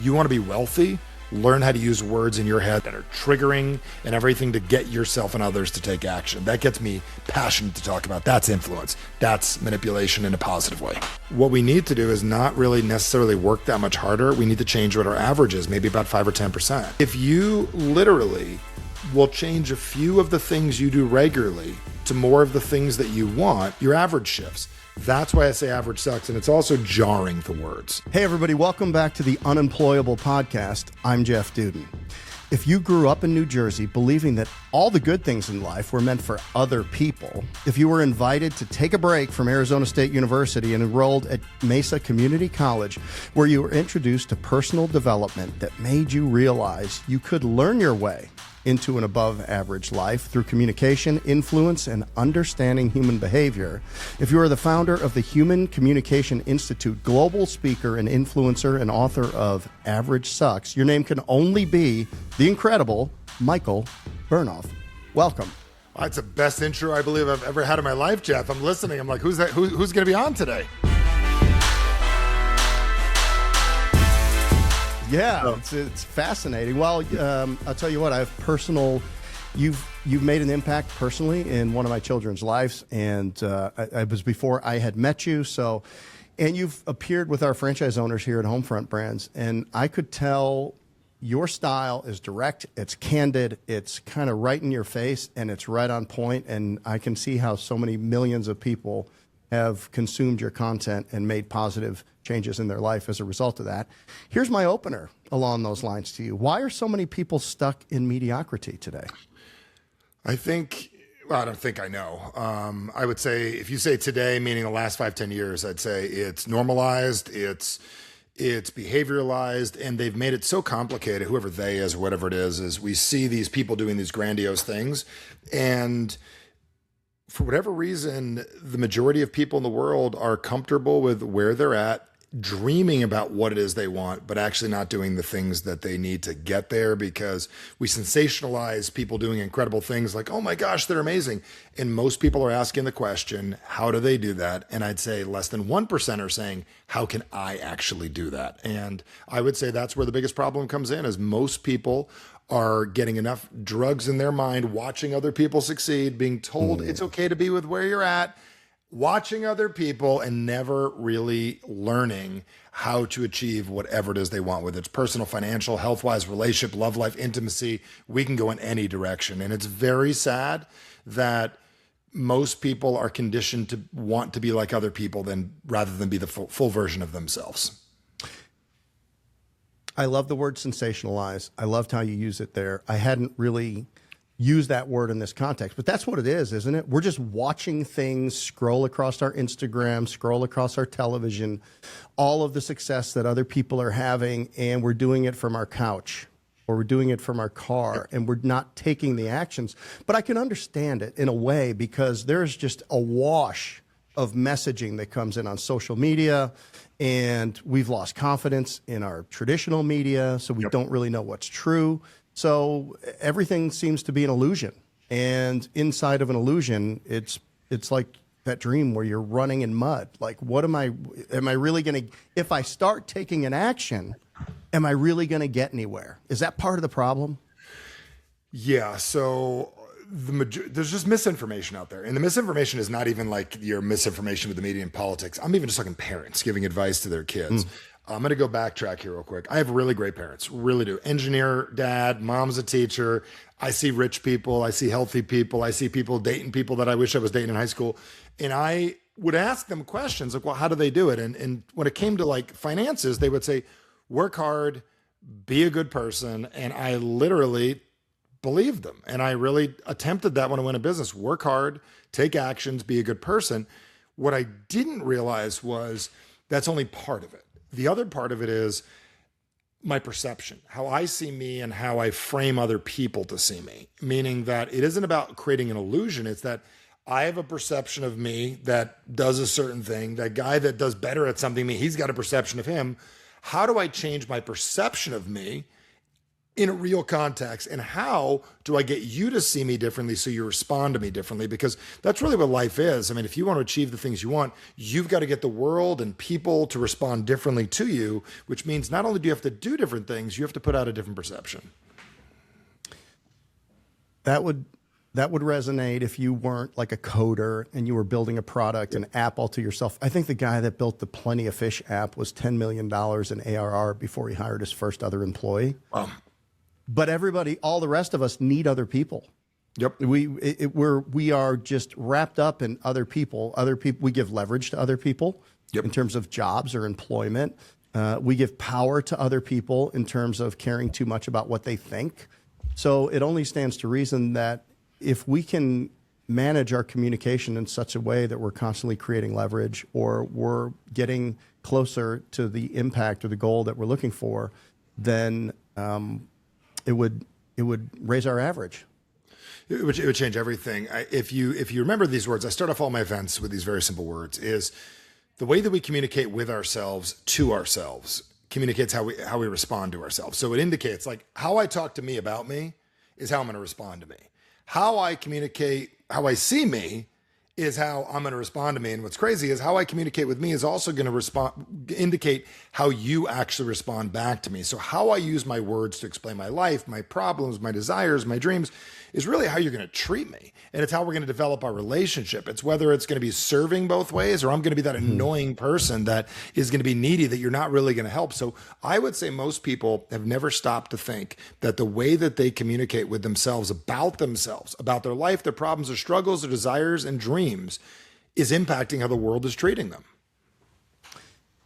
You want to be wealthy? Learn how to use words in your head that are triggering and everything to get yourself and others to take action. That gets me passionate to talk about. That's influence. That's manipulation in a positive way. What we need to do is not really necessarily work that much harder. We need to change what our average is, maybe about 5 or 10%. If you literally will change a few of the things you do regularly to more of the things that you want, your average shifts. That's why I say average sucks, and it's also jarring, the words. Hey everybody, welcome back to the Unemployable podcast. I'm Jeff Dudan. If you grew up in New Jersey believing that all the good things in life were meant for other people, if you were invited to take a break from Arizona State University and enrolled at Mesa Community College, where you were introduced to personal development that made you realize you could learn your way into an above average life through communication, influence, and understanding human behavior. If you are the founder of the Human Communication Institute, global speaker and influencer, and author of Average Sucks, your name can only be the incredible Michael Bernoff. Welcome. That's the best intro I believe I've ever had in my life, Jeff. I'm listening. I'm like, who's that? Who's going to be on today? Yeah, it's fascinating. Well, I'll tell you what, you've made an impact personally in one of my children's lives, and I was before I had met you, and you've appeared with our franchise owners here at Homefront Brands, and I could tell your style is direct, it's candid, it's kind of right in your face, and it's right on point, and I can see how so many millions of people have consumed your content and made positive changes in their life as a result of that. Here's my opener along those lines to you. Why are so many people stuck in mediocrity today? I don't think I know. I would say if you say today, meaning the last 5-10 years, I'd say it's normalized, it's behavioralized, and they've made it so complicated, whoever they is, or whatever it is we see these people doing these grandiose things, and for whatever reason, the majority of people in the world are comfortable with where they're at, dreaming about what it is they want, but actually not doing the things that they need to get there, because we sensationalize people doing incredible things like, oh my gosh, they're amazing. And most people are asking the question, how do they do that? And I'd say less than 1% are saying, how can I actually do that? And I would say that's where the biggest problem comes in, is most people are getting enough drugs in their mind, watching other people succeed, being told it's okay to be with where you're at, watching other people, and never really learning how to achieve whatever it is they want, whether it's personal, financial, health-wise, relationship, love life, intimacy. We can go in any direction. And it's very sad that most people are conditioned to want to be like other people rather than be the full version of themselves. I love the word sensationalize. I loved how you use it there. I hadn't really used that word in this context, but that's what it is, isn't it? We're just watching things scroll across our Instagram, scroll across our television, all of the success that other people are having, and we're doing it from our couch, or we're doing it from our car, and we're not taking the actions. But I can understand it in a way, because there's just a wash of messaging that comes in on social media, and we've lost confidence in our traditional media, so we don't really know what's true. So everything seems to be an illusion. And inside of an illusion, it's like that dream where you're running in mud. Like, am I really going to, if I start taking an action, am I really going to get anywhere? Is that part of the problem? Yeah, so there's just misinformation out there. And the misinformation is not even like your misinformation with the media and politics. I'm even just talking parents giving advice to their kids. I'm going to go backtrack here real quick. I have really great parents, really do. Engineer dad, mom's a teacher. I see rich people. I see healthy people. I see people dating people that I wish I was dating in high school. And I would ask them questions like, well, how do they do it? And when it came to like finances, they would say, work hard, be a good person. And I literally believed them. And I really attempted that when I went in business. Work hard, take actions, be a good person. What I didn't realize was that's only part of it. The other part of it is my perception, how I see me and how I frame other people to see me, meaning that it isn't about creating an illusion. It's that I have a perception of me that does a certain thing. That guy that does better at something, he's got a perception of him. How do I change my perception of me in a real context, and how do I get you to see me differently so you respond to me differently? Because that's really what life is. I mean, if you want to achieve the things you want, you've got to get the world and people to respond differently to you, which means not only do you have to do different things, you have to put out a different perception. That would resonate if you weren't like a coder and you were building a product, an app all to yourself. I think the guy that built the Plenty of Fish app was $10 million in ARR before he hired his first other employee. Wow. But everybody, all the rest of us need other people. Yep. We are just wrapped up in other people. We give leverage to other people in terms of jobs or employment. We give power to other people in terms of caring too much about what they think. So it only stands to reason that if we can manage our communication in such a way that we're constantly creating leverage, or we're getting closer to the impact or the goal that we're looking for, then it would raise our average. It would change everything. If you remember these words, I start off all my events with these very simple words: is the way that we communicate with ourselves to ourselves communicates how we respond to ourselves. So it indicates, like, how I talk to me about me is how I'm going to respond to me. How I communicate, how I see me, is how I'm going to respond to me. And what's crazy is how I communicate with me is also going to indicate how you actually respond back to me. So how I use my words to explain my life, my problems, my desires, my dreams, is really how you're going to treat me. And it's how we're going to develop our relationship. It's whether it's going to be serving both ways, or I'm going to be that annoying person that is going to be needy that you're not really going to help. So I would say most people have never stopped to think that the way that they communicate with themselves, about their life, their problems, their struggles, their desires and dreams, is impacting how the world is treating them.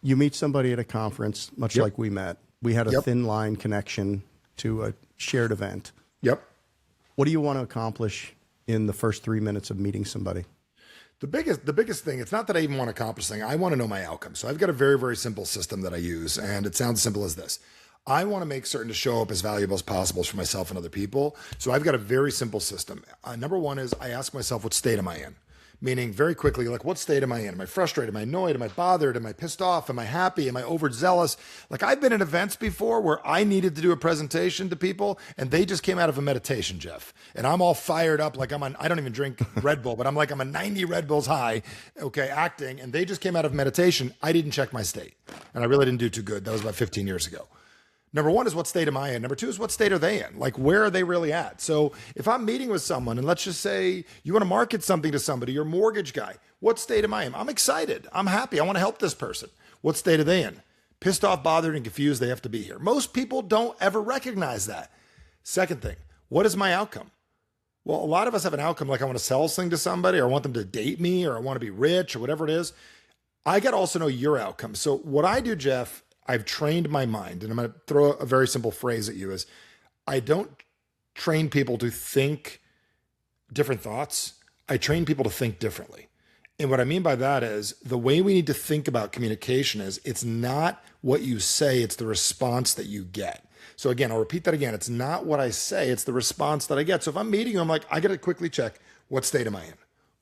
You meet somebody at a conference, much like we met. We had a thin line connection to a shared event. Yep. What do you want to accomplish in the first 3 minutes of meeting somebody? The biggest thing, it's not that I even want to accomplish something. I want to know my outcome. So I've got a very, very simple system that I use, and it sounds simple as this. I want to make certain to show up as valuable as possible for myself and other people. So I've got a very simple system. Number one is I ask myself, what state am I in? Meaning very quickly, like, what state am I in? Am I frustrated? Am I annoyed? Am I bothered? Am I pissed off? Am I happy? Am I overzealous? Like, I've been in events before where I needed to do a presentation to people and they just came out of a meditation, Jeff. And I'm all fired up. Like I don't even drink Red Bull, but I'm a 90 Red Bulls high, okay, acting. And they just came out of meditation. I didn't check my state. And I really didn't do too good. That was about 15 years ago. Number one is, what state am I in? Number two is, what state are they in? Like, where are they really at? So if I'm meeting with someone, and let's just say you want to market something to somebody, you're a mortgage guy, what state am I in? I'm excited. I'm happy. I want to help this person. What state are they in? Pissed off, bothered, and confused. They have to be here. Most people don't ever recognize that. Second thing, what is my outcome? Well, a lot of us have an outcome, like I want to sell something to somebody, or I want them to date me, or I want to be rich, or whatever it is. I got to also know your outcome. So what I do, Jeff, I've trained my mind, and I'm going to throw a very simple phrase at you, is I don't train people to think different thoughts. I train people to think differently. And what I mean by that is the way we need to think about communication is it's not what you say, it's the response that you get. So again, I'll repeat that again. It's not what I say, it's the response that I get. So if I'm meeting you, I'm like, I got to quickly check, what state am I in?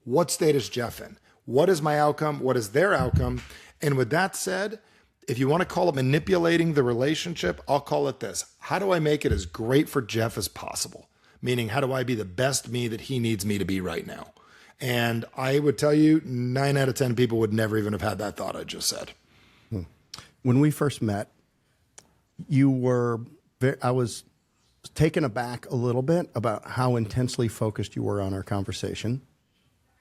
What state is Jeff in? What is my outcome? What is their outcome? And with that said, if you want to call it manipulating the relationship, I'll call it this. How do I make it as great for Jeff as possible? Meaning, how do I be the best me that he needs me to be right now? And I would tell you 9 out of 10 people would never even have had that thought I just said. When we first met, I was taken aback a little bit about how intensely focused you were on our conversation.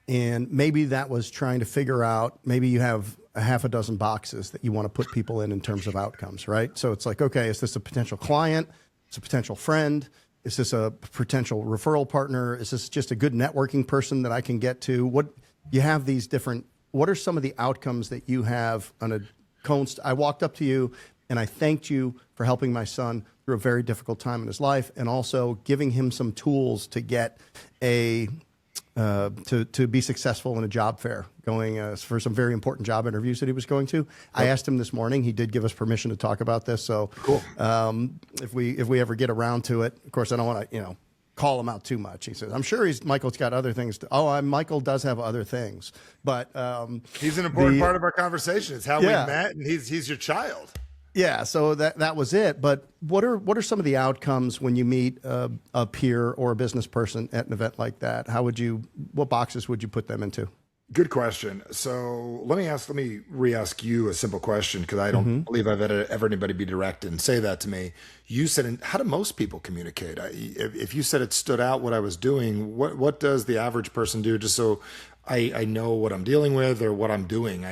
And maybe that was trying to figure out, maybe you have a half a dozen boxes that you want to put people in terms of outcomes, right? So it's like, okay, is this a potential client? Is it a potential friend? Is this a potential referral partner? Is this just a good networking person that I can get to? What are some of the outcomes that you have on a I walked up to you and I thanked you for helping my son through a very difficult time in his life, and also giving him some tools to get to be successful in a job fair, going for some very important job interviews that he was going to. Yep. I asked him this morning. He did give us permission to talk about this. So cool. If we ever get around to it, of course, I don't want to call him out too much. He says, I'm sure Michael's got other things. Michael does have other things, but he's an important part of our conversation. It's how we met, and he's your child. Yeah, so that was it. But what are some of the outcomes when you meet a peer or a business person at an event like that? What boxes would you put them into? Good question. So let me re-ask you a simple question because I don't believe I've ever anybody be direct and say that to me. You said, how do most people communicate? If you said it stood out what I was doing, what does the average person do just so I know what I'm dealing with or what I'm doing?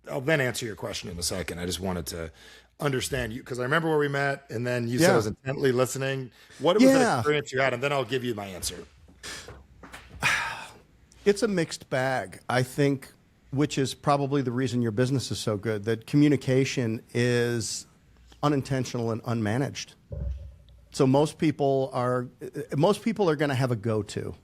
I'll then answer your question in a second. I just wanted to understand you because I remember where we met and then you said I was intently listening. What was that experience you had? And then I'll give you my answer. It's a mixed bag, I think, which is probably the reason your business is so good, that communication is unintentional and unmanaged. So most people are going to have a go-to.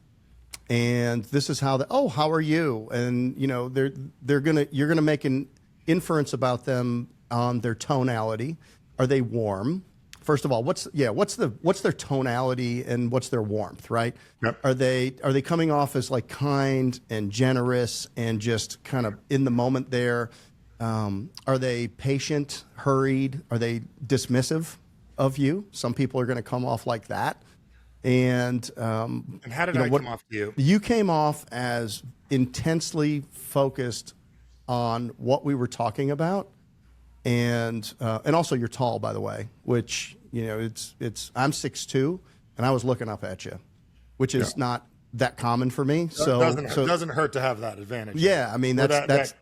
And this is how how are you? And you're going to make an inference about them on their tonality. Are they warm? First of all, what's their tonality and what's their warmth, right? Yep. Are they coming off as like kind and generous and just kind of in the moment there? Are they patient, hurried? Are they dismissive of you? Some people are going to come off like that. And how did I come off to you? You came off as intensely focused on what we were talking about. And also you're tall, by the way, which, I'm 6'2", and I was looking up at you, which is not that common for me. So it doesn't hurt to have that advantage. Yeah. I mean, that's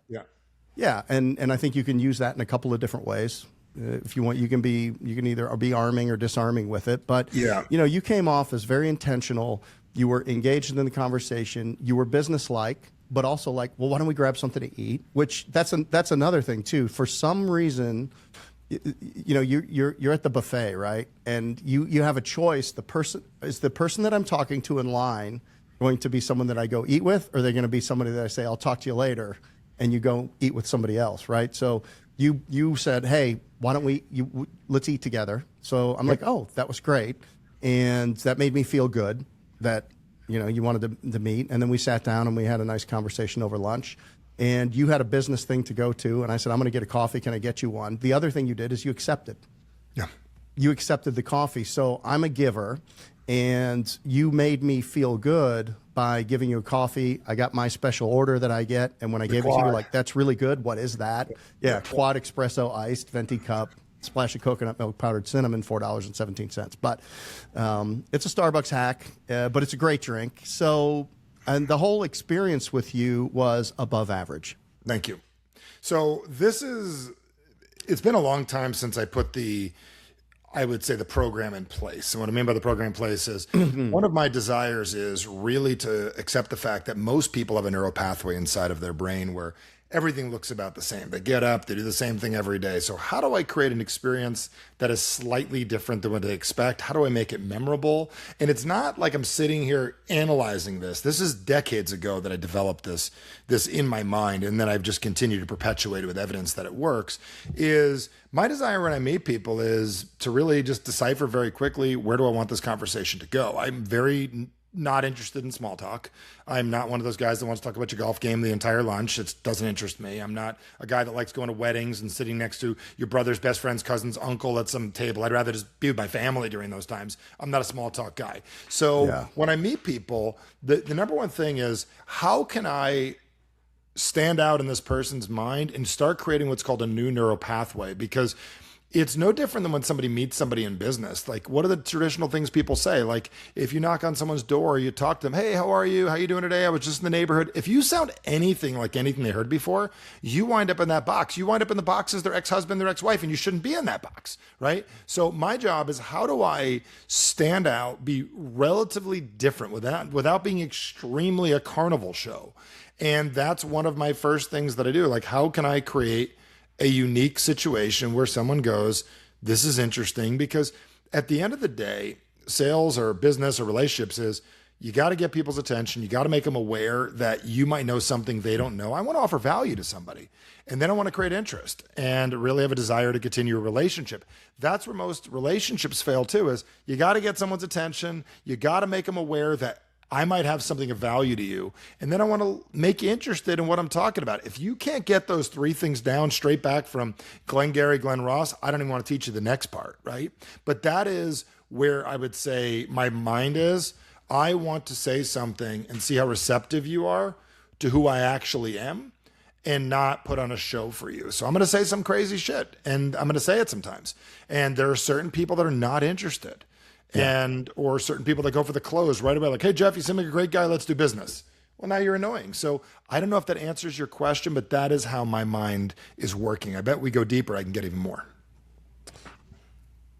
yeah. And I think you can use that in a couple of different ways. If you want, you can either be arming or disarming with it. But, you came off as very intentional. You were engaged in the conversation. You were businesslike, but also like, well, why don't we grab something to eat? Which that's another thing too. For some reason, you're at the buffet, right? And you have a choice. The person that I'm talking to in line going to be someone that I go eat with, or are they going to be somebody that I say, I'll talk to you later, and you go eat with somebody else, right? So you said, hey, why don't let's eat together. So I'm like, oh, that was great. And that made me feel good that, you wanted to meet. And then we sat down and we had a nice conversation over lunch. And you had a business thing to go to. And I said, I'm going to get a coffee. Can I get you one? The other thing you did is you accepted. Yeah. You accepted the coffee. So I'm a giver. And you made me feel good by giving you a coffee. I got my special order that I get. And when I gave it to you, you're like, that's really good. What is that? Yeah, quad espresso iced venti cup. Splash of coconut milk, powdered cinnamon, $4.17. But it's a Starbucks hack, but it's a great drink. So, and the whole experience with you was above average. Thank you. So it's been a long time since I put I would say the program in place. And what I mean by the program in place is one of my desires is really to accept the fact that most people have a neural pathway inside of their brain where everything looks about the same. They get up, they do the same thing every day. So how do I create an experience that is slightly different than what they expect? How do I make it memorable? And it's not like I'm sitting here analyzing this. This is decades ago that I developed this in my mind, and then I've just continued to perpetuate it with evidence that it works. Is my desire when I meet people is to really just decipher very quickly, where do I want this conversation to go? I'm very not interested in small talk. I'm not one of those guys that wants to talk about your golf game the entire lunch. It doesn't interest me. I'm not a guy that likes going to weddings and sitting next to your brother's best friend's cousin's uncle at some table. I'd rather just be with my family during those times. I'm not a small talk guy. So when I meet people, the number one thing is, how can I stand out in this person's mind and start creating what's called a new neural pathway? Because it's no different than when somebody meets somebody in business. Like, what are the traditional things people say? Like, if you knock on someone's door, you talk to them, hey, how are you? How you doing today? I was just in the neighborhood. If you sound anything like anything they heard before, you wind up in that box. You wind up in the box as their ex-husband, their ex-wife, and you shouldn't be in that box, right? So my job is, how do I stand out, be relatively different without being extremely a carnival show? And that's one of my first things that I do. Like, how can I create a unique situation where someone goes, this is interesting? Because at the end of the day, sales or business or relationships is, you got to get people's attention. You got to make them aware that you might know something they don't know. I want to offer value to somebody. And then I want to create interest and really have a desire to continue a relationship. That's where most relationships fail too, is you got to get someone's attention. You got to make them aware that I might have something of value to you. And then I want to make you interested in what I'm talking about. If you can't get those three things down straight back from Glengarry Glen Ross, I don't even want to teach you the next part, right? But that is where I would say my mind is. I want to say something and see how receptive you are to who I actually am, and not put on a show for you. So I'm going to say some crazy shit, and I'm going to say it sometimes. And there are certain people that are not interested, or certain people that go for the close right away. Like, hey, Jeff, you seem like a great guy. Let's do business. Well, now you're annoying. So I don't know if that answers your question, but that is how my mind is working. I bet we go deeper, I can get even more.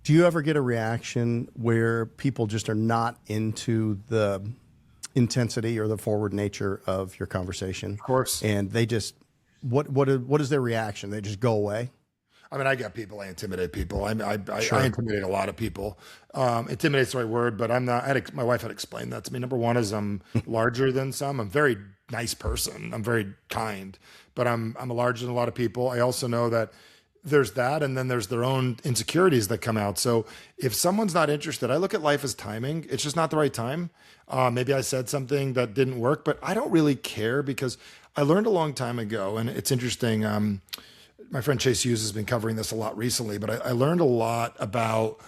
Do you ever get a reaction where people just are not into the intensity or the forward nature of your conversation? Of course. And they just, what is their reaction? They just go away? I mean, I get people, I intimidate people. I intimidate a lot of people. Intimidate's the right word, but I'm not, my wife had explained that to me. Number one is I'm larger than some. I'm a very nice person. I'm very kind, but I'm larger than a lot of people. I also know that there's that, and then there's their own insecurities that come out. So if someone's not interested, I look at life as timing. It's just not the right time. Maybe I said something that didn't work, but I don't really care, because I learned a long time ago, and it's interesting. My friend Chase Hughes has been covering this a lot recently, but I learned a lot about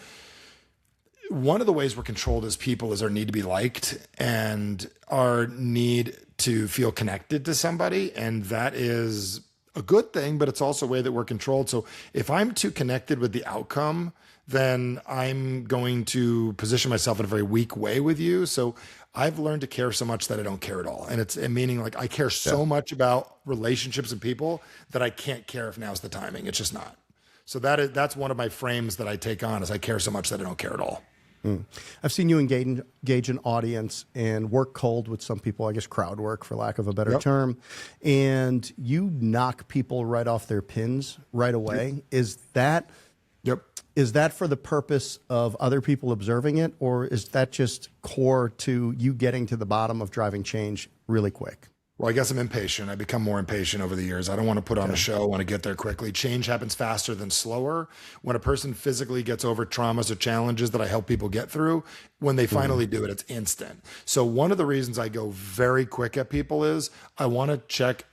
one of the ways we're controlled as people is our need to be liked and our need to feel connected to somebody. And that is a good thing, but it's also a way that we're controlled. So if I'm too connected with the outcome, then I'm going to position myself in a very weak way with you. So I've learned to care so much that I don't care at all. And it's meaning like I care so much about relationships and people that I can't care if now's the timing. It's just not. So that's one of my frames that I take on, is I care so much that I don't care at all. I've seen you engage an audience and work cold with some people, I guess crowd work for lack of a better term, and you knock people right off their pins right away. Is that for the purpose of other people observing it, or is that just core to you getting to the bottom of driving change really quick? Well, I guess I'm impatient. I become more impatient over the years. I don't want to put on a show. I want to get there quickly. Change happens faster than slower. When a person physically gets over traumas or challenges that I help people get through, when they finally do it, it's instant. So one of the reasons I go very quick at people is I want to check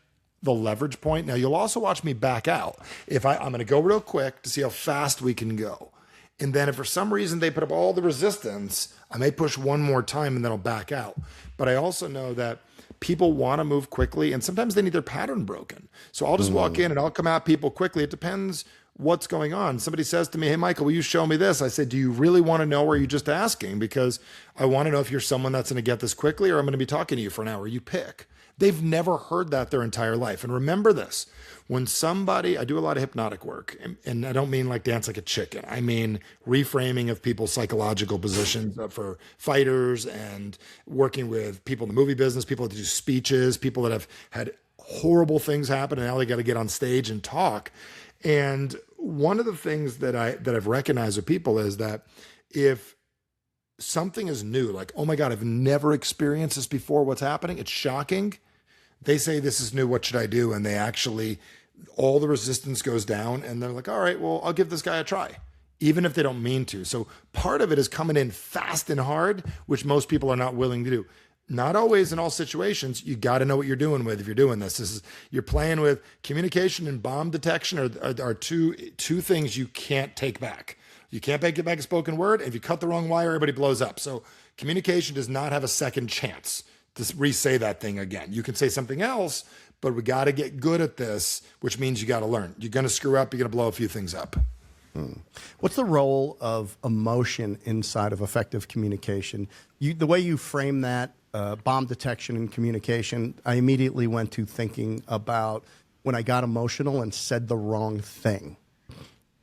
the leverage point. Now, you'll also watch me back out. If I'm going to go real quick to see how fast we can go. And then if for some reason they put up all the resistance, I may push one more time and then I'll back out. But I also know that people want to move quickly, and sometimes they need their pattern broken. So I'll just walk in and I'll come at people quickly. It depends what's going on. Somebody says to me, hey, Michael, will you show me this? I say, do you really want to know, or are you just asking? Because I want to know if you're someone that's going to get this quickly, or I'm going to be talking to you for an hour. You pick. They've never heard that their entire life. And remember this, when somebody, I do a lot of hypnotic work, and I don't mean like dance like a chicken. I mean reframing of people's psychological positions for fighters, and working with people in the movie business, people that do speeches, people that have had horrible things happen and now they got to get on stage and talk. And one of the things that I've recognized with people is that if something is new, like, oh my God, I've never experienced this before, what's happening? It's shocking. They say, this is new, what should I do? And they actually, all the resistance goes down, and they're like, all right, well, I'll give this guy a try, even if they don't mean to. So part of it is coming in fast and hard, which most people are not willing to do. Not always in all situations. You got to know what you're doing with if you're doing this. You're playing with communication and bomb detection are two things you can't take back. You can't get back a spoken word. If you cut the wrong wire, everybody blows up. So communication does not have a second chance to re-say that thing again. You can say something else, but we got to get good at this, which means you got to learn. You're going to screw up. You're going to blow a few things up. What's the role of emotion inside of effective communication? The way you frame that, bomb detection and communication, I immediately went to thinking about when I got emotional and said the wrong thing.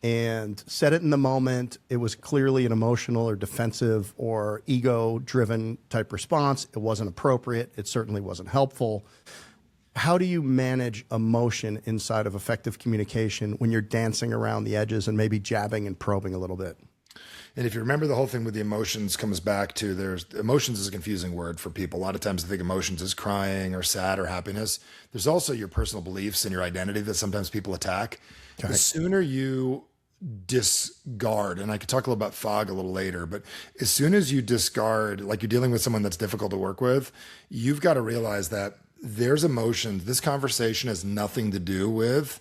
And said it in the moment. It was clearly an emotional or defensive or ego-driven type response. It wasn't appropriate. It certainly wasn't helpful. How do you manage emotion inside of effective communication when you're dancing around the edges and maybe jabbing and probing a little bit? And if you remember, the whole thing with the emotions comes back to emotions is a confusing word for people. A lot of times they think emotions is crying or sad or happiness. There's also your personal beliefs and your identity that sometimes people attack. Okay. The sooner you discard, and I could talk a little about fog a little later, but as soon as you discard, like you're dealing with someone that's difficult to work with, you've got to realize that there's emotions. This conversation has nothing to do with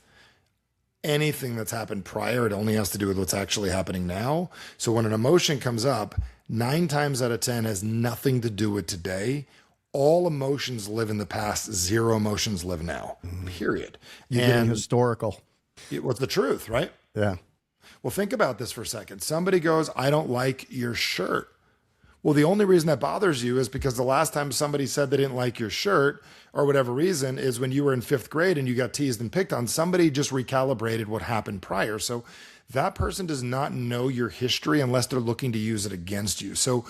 anything that's happened prior. It only has to do with what's actually happening now. So when an emotion comes up, 9 times out of 10 has nothing to do with today. All emotions live in the past. 0 emotions live now, period. You're getting historical. What's the truth, right? Yeah. Well, think about this for a second. Somebody goes, I don't like your shirt. Well, the only reason that bothers you is because the last time somebody said they didn't like your shirt or whatever reason is when you were in 5th grade and you got teased and picked on. Somebody just recalibrated what happened prior. So that person does not know your history unless they're looking to use it against you. So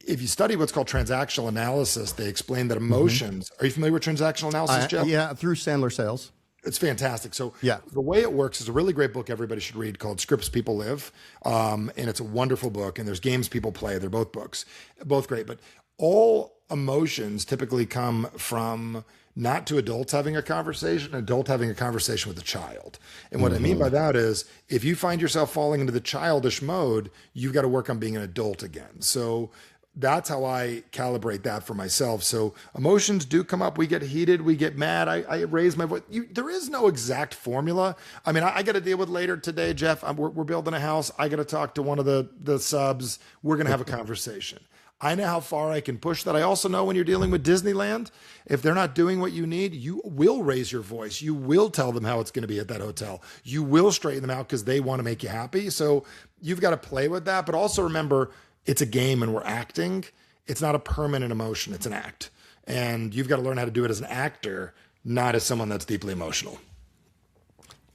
if you study what's called transactional analysis, they explain that emotions, Are you familiar with transactional analysis, Jeff? Yeah, through Sandler Sales. It's fantastic. So yeah, the way it works is a really great book everybody should read called Scripts People Live. And it's a wonderful book. And there's games people play. They're both books, both great. But all emotions typically come from not two adults having a conversation, an adult having a conversation with a child. And what I mean by that is if you find yourself falling into the childish mode, you've got to work on being an adult again. So that's how I calibrate that for myself. So emotions do come up. We get heated. We get mad. I raise my voice. There is no exact formula. I mean, I got to deal with later today, Jeff. We're building a house. I got to talk to one of the subs. We're going to have a conversation. I know how far I can push that. I also know when you're dealing with Disneyland, if they're not doing what you need, you will raise your voice. You will tell them how it's going to be at that hotel. You will straighten them out because they want to make you happy. So you've got to play with that. But also remember, it's a game and we're acting. It's not a permanent emotion. It's an act. And you've got to learn how to do it as an actor, not as someone that's deeply emotional.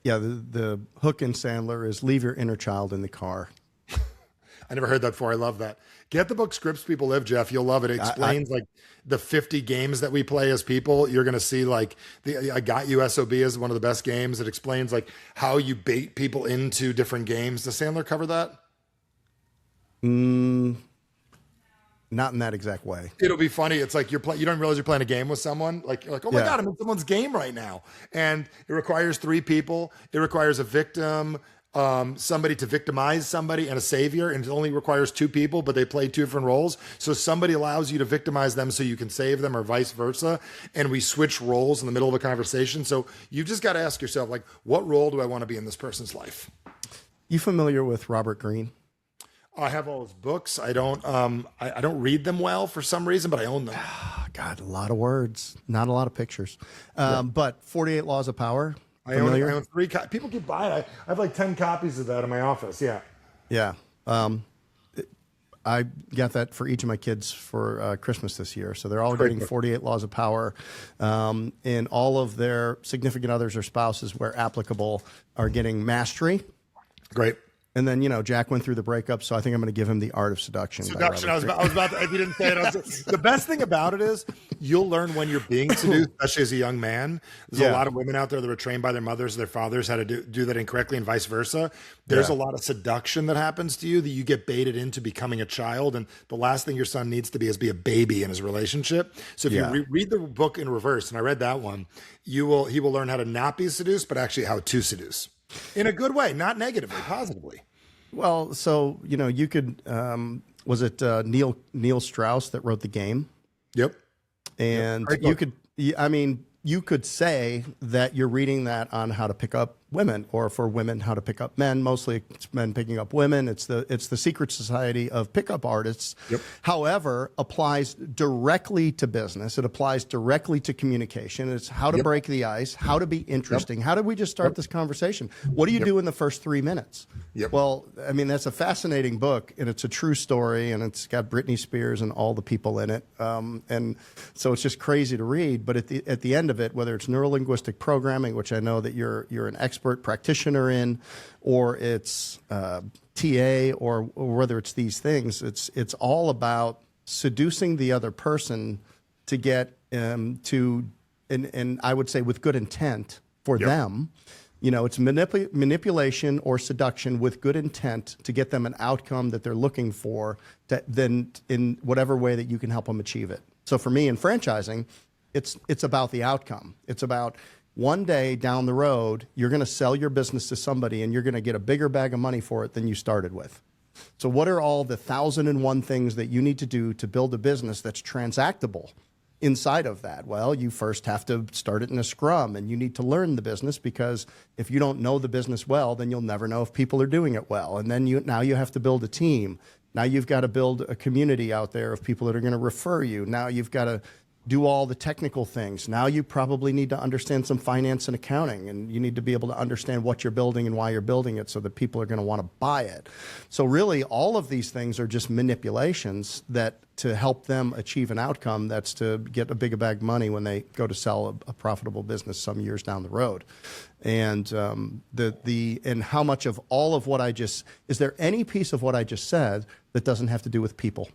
Yeah, the hook in Sandler is leave your inner child in the car. I never heard that before. I love that. Get the book Scripts People Live, Jeff. You'll love it. It explains like the 50 games that we play as people. You're going to see like I Got You SOB is one of the best games. It explains like how you bait people into different games. Does Sandler cover that? Not in that exact way. It'll be funny. It's like you don't realize you're playing a game with someone. Like you're like, oh my God, I'm in someone's game right now. And it requires 3 people. It requires a victim, somebody to victimize somebody, and a savior. And it only requires 2 people, but they play 2 different roles. So somebody allows you to victimize them so you can save them, or vice versa. And we switch roles in the middle of a conversation. So you've just got to ask yourself, like, what role do I want to be in this person's life? You familiar with Robert Greene? I have all his books. I don't read them well for some reason, but I own them. God, a lot of words, not a lot of pictures. But 48 Laws of Power. I own 3 copies. People keep buying it. I have like 10 copies of that in my office. Yeah. Yeah. I got that for each of my kids for Christmas this year. So they're all getting 48 Laws of Power. And all of their significant others or spouses, where applicable, are getting Mastery. Great. And then, Jack went through the breakup, so I think I'm going to give him The Art of Seduction. Seduction. I was about to, if you didn't say it, the best thing about it is you'll learn when you're being seduced, especially as a young man. There's a lot of women out there that were trained by their mothers or their fathers how to do that incorrectly, and vice versa. There's a lot of seduction that happens to you that you get baited into becoming a child. And the last thing your son needs to be is be a baby in his relationship. So if you read the book in reverse, and I read that one, he will learn how to not be seduced, but actually how to seduce in a good way, not negatively, positively. Well, so, you could, was it Neil Strauss that wrote The Game? Yep. And you could say that you're reading that on how to pick up women, or for women, how to pick up men. Mostly it's men picking up women. It's the secret society of pickup artists. Yep. However, applies directly to business. It applies directly to communication. It's how to break the ice, how to be interesting. How did we just start this conversation? What do you do in the first 3 minutes? Well, I mean, that's a fascinating book, and it's a true story, and it's got Britney Spears and all the people in it. And so it's just crazy to read. But at the end of it, whether it's neurolinguistic programming, which I know that you're an expert practitioner in, or it's TA, or whether it's these things, it's all about seducing the other person to get to, and I would say with good intent for them. It's manipulation or seduction with good intent to get them an outcome that they're looking for, then in whatever way that you can help them achieve it. So for me in franchising, it's about the outcome. It's about One day down the road, you're going to sell your business to somebody and you're going to get a bigger bag of money for it than you started with. So what are all the 1,001 things that you need to do to build a business that's transactable inside of that? Well, you first have to start it in a scrum, and you need to learn the business, because if you don't know the business well, then you'll never know if people are doing it well. And then now you have to build a team. Now you've got to build a community out there of people that are going to refer you. Now you've got to do all the technical things. Now you probably need to understand some finance and accounting, and you need to be able to understand what you're building and why you're building it so that people are going to want to buy it. So really, all of these things are just manipulations that to help them achieve an outcome that's to get a bigger bag of money when they go to sell a profitable business some years down the road. And and how much of all of what is there any piece of what I just said that doesn't have to do with people?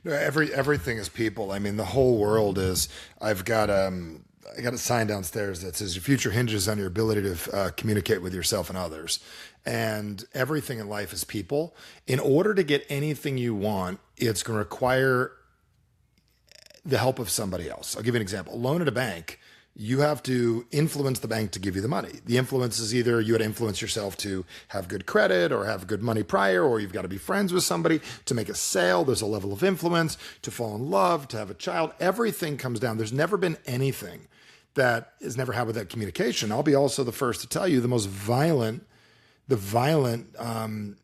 No, everything is people. I mean, the whole world is. I got a sign downstairs that says your future hinges on your ability to communicate with yourself and others. And everything in life is people. In order to get anything you want, it's going to require the help of somebody else. I'll give you an example. A loan at a bank. You have to influence the bank to give you the money. The influence is either you had to influence yourself to have good credit or have good money prior, or you've got to be friends with somebody to make a sale. There's a level of influence to fall in love, to have a child. Everything comes down. There's never been anything that is never had with that communication. I'll be also the first to tell you the violent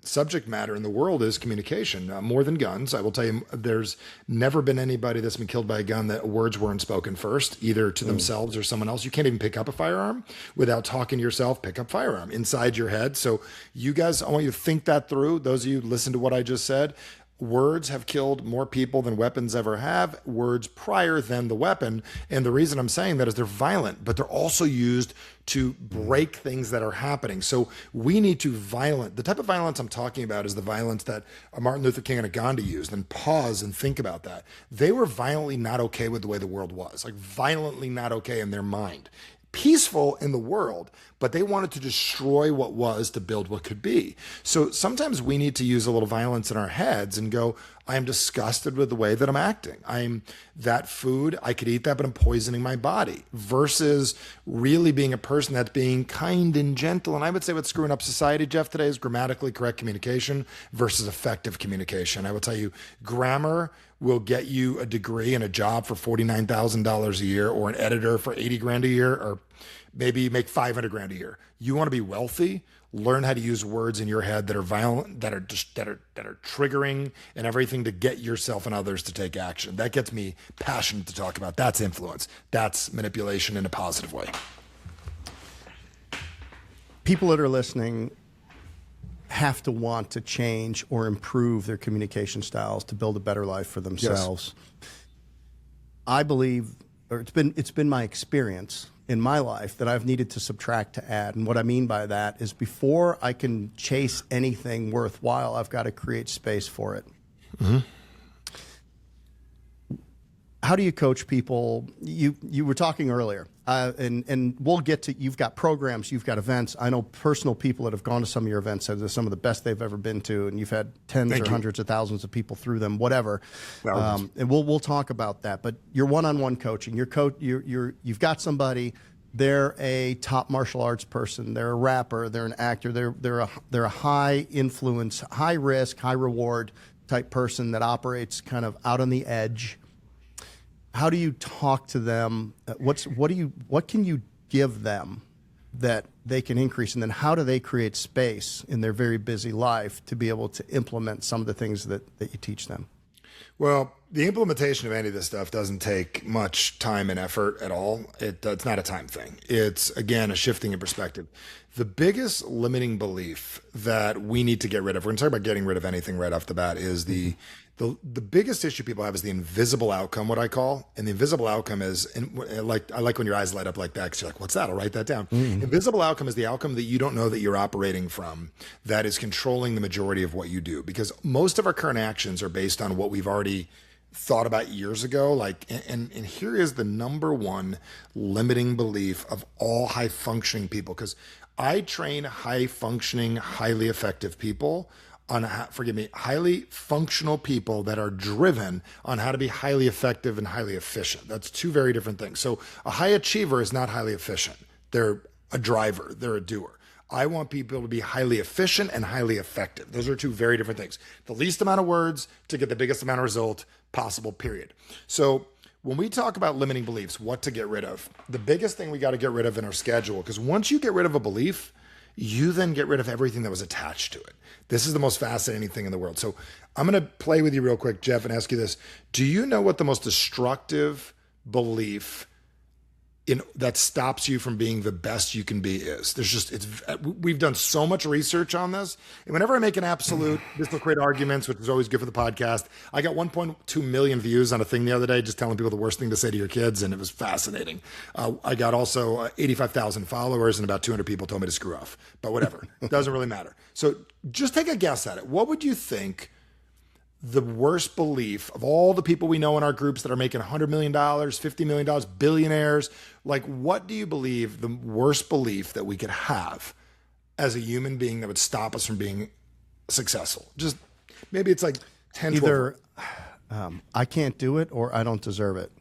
subject matter in the world is communication, more than guns. I will tell you, there's never been anybody that's been killed by a gun that words weren't spoken first, either to themselves or someone else. You can't even pick up a firearm without talking to yourself. Pick up firearm inside your head. So you guys, I want you to think that through. Those of you who listen to what I just said. Words have killed more people than weapons ever have. Words prior than the weapon. And the reason I'm saying that is they're violent, but they're also used to break things that are happening. So we need to the type of violence I'm talking about is the violence that a Martin Luther King and a Gandhi used. And pause and think about that. They were violently not okay with the way the world was, like violently not okay in their mind. Peaceful in the world, but they wanted to destroy what was to build what could be. So sometimes we need to use a little violence in our heads and go, I am disgusted with the way that I'm acting. That food, I could eat that, but I'm poisoning my body, versus really being a person that's being kind and gentle. And I would say what's screwing up society, Jeff, today is grammatically correct communication versus effective communication. I will tell you, grammar will get you a degree and a job for $49,000 a year, or an editor for 80 grand a year, or maybe make 500 grand a year. You want to be wealthy? Learn how to use words in your head that are violent, that are triggering, and everything to get yourself and others to take action. That gets me passionate to talk about. That's influence. That's manipulation in a positive way. People that are listening have to want to change or improve their communication styles to build a better life for themselves. Yes. I believe, or it's been my experience in my life, that I've needed to subtract to add. And what I mean by that is, before I can chase anything worthwhile, I've got to create space for it. Mm-hmm. How do you coach people? You were talking earlier, and we'll get to, you've got programs, you've got events. I know personal people that have gone to some of your events said they're some of the best they've ever been to, and you've had tens or hundreds of thousands of people through them, whatever. And we'll talk about that. But your one-on-one coaching, you've got somebody. They're a top martial arts person. They're a rapper. They're an actor. They're a high influence, high risk, high reward type person that operates kind of out on the edge. How do you talk to them? What can you give them that they can increase? And then how do they create space in their very busy life to be able to implement some of the things that you teach them? Well, the implementation of any of this stuff doesn't take much time and effort at all. It's not a time thing. It's, again, a shifting in perspective. The biggest limiting belief that we need to get rid of, we're going to talk about getting rid of anything right off the bat, is the biggest issue people have is the invisible outcome, what I call. And the invisible outcome is, and I like when your eyes light up like that, because you're like, what's that? I'll write that down. Mm-hmm. Invisible outcome is the outcome that you don't know that you're operating from, that is controlling the majority of what you do. Because most of our current actions are based on what we've already thought about years ago. And here is the number one limiting belief of all high functioning people. Because I train high functioning, highly effective people highly functional people that are driven on how to be highly effective and highly efficient. That's two very different things. So a high achiever is not highly efficient. They're a driver. They're a doer. I want people to be highly efficient and highly effective. Those are two very different things. The least amount of words to get the biggest amount of result possible, period. So when we talk about limiting beliefs, what to get rid of, the biggest thing we got to get rid of in our schedule, because once you get rid of a belief, you then get rid of everything that was attached to it. This is the most fascinating thing in the world. So I'm going to play with you real quick, Jeff, and ask you this. Do you know what the most destructive belief that stops you from being the best you can be is? We've done so much research on this. And whenever I make an absolute, this will create arguments, which is always good for the podcast. I got 1.2 million views on a thing the other day, just telling people the worst thing to say to your kids. And it was fascinating. I got also 85,000 followers and about 200 people told me to screw off, but whatever, it doesn't really matter. So just take a guess at it. What would you think the worst belief of all the people we know in our groups that are making $100 million, $50 million, billionaires? Like, what do you believe the worst belief that we could have as a human being that would stop us from being successful? Just maybe it's like 10, Either I can't do it or I don't deserve it.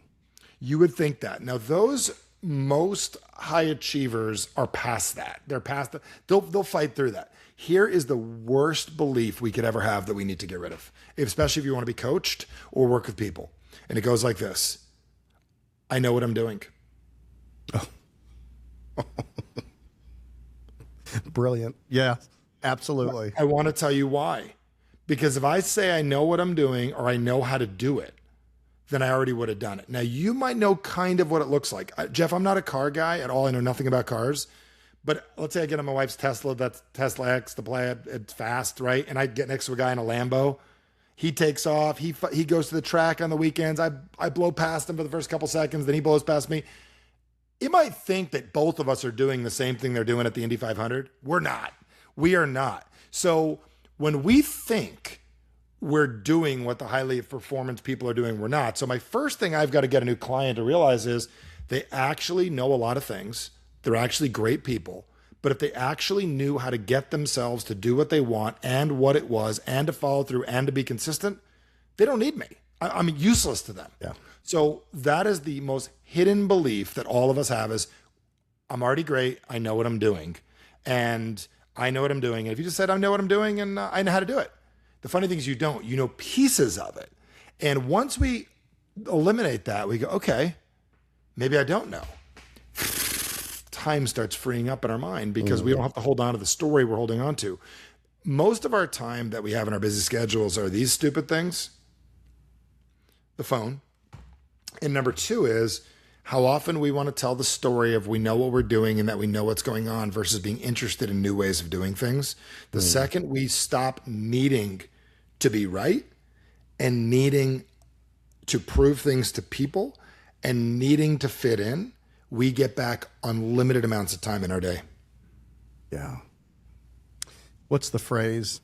You would think that. Now, those most high achievers are past that. They're past that. They'll fight through that. Here is the worst belief we could ever have that we need to get rid of, especially if you want to be coached or work with people. And it goes like this. I know what I'm doing. Oh. Brilliant. Yeah, absolutely. I want to tell you why. Because if I say I know what I'm doing or I know how to do it, then I already would have done it. Now, you might know kind of what it looks like. Jeff, I'm not a car guy at all. I know nothing about cars. But let's say I get on my wife's Tesla, that's Tesla X, the Plaid, it's fast, right? And I get next to a guy in a Lambo. He takes off. He goes to the track on the weekends. I blow past him for the first couple seconds. Then he blows past me. You might think that both of us are doing the same thing they're doing at the Indy 500. We're not. We are not. So when we think we're doing what the highly performance people are doing, we're not. So my first thing I've got to get a new client to realize is they actually know a lot of things. They're actually great people. But if they actually knew how to get themselves to do what they want and what it was and to follow through and to be consistent, they don't need me. I'm useless to them. Yeah. So that is the most hidden belief that all of us have is, I'm already great. I know what I'm doing. And I know what I'm doing. And if you just said, I know what I'm doing and I know how to do it. The funny thing is you don't. You know pieces of it. And once we eliminate that, we go, okay, maybe I don't know. Time starts freeing up in our mind because we don't have to hold on to the story we're holding on to. Most of our time that we have in our busy schedules are these stupid things, the phone. And number two is how often we want to tell the story of we know what we're doing and that we know what's going on versus being interested in new ways of doing things. The second we stop needing to be right and needing to prove things to people and needing to fit in, we get back unlimited amounts of time in our day. Yeah. What's the phrase?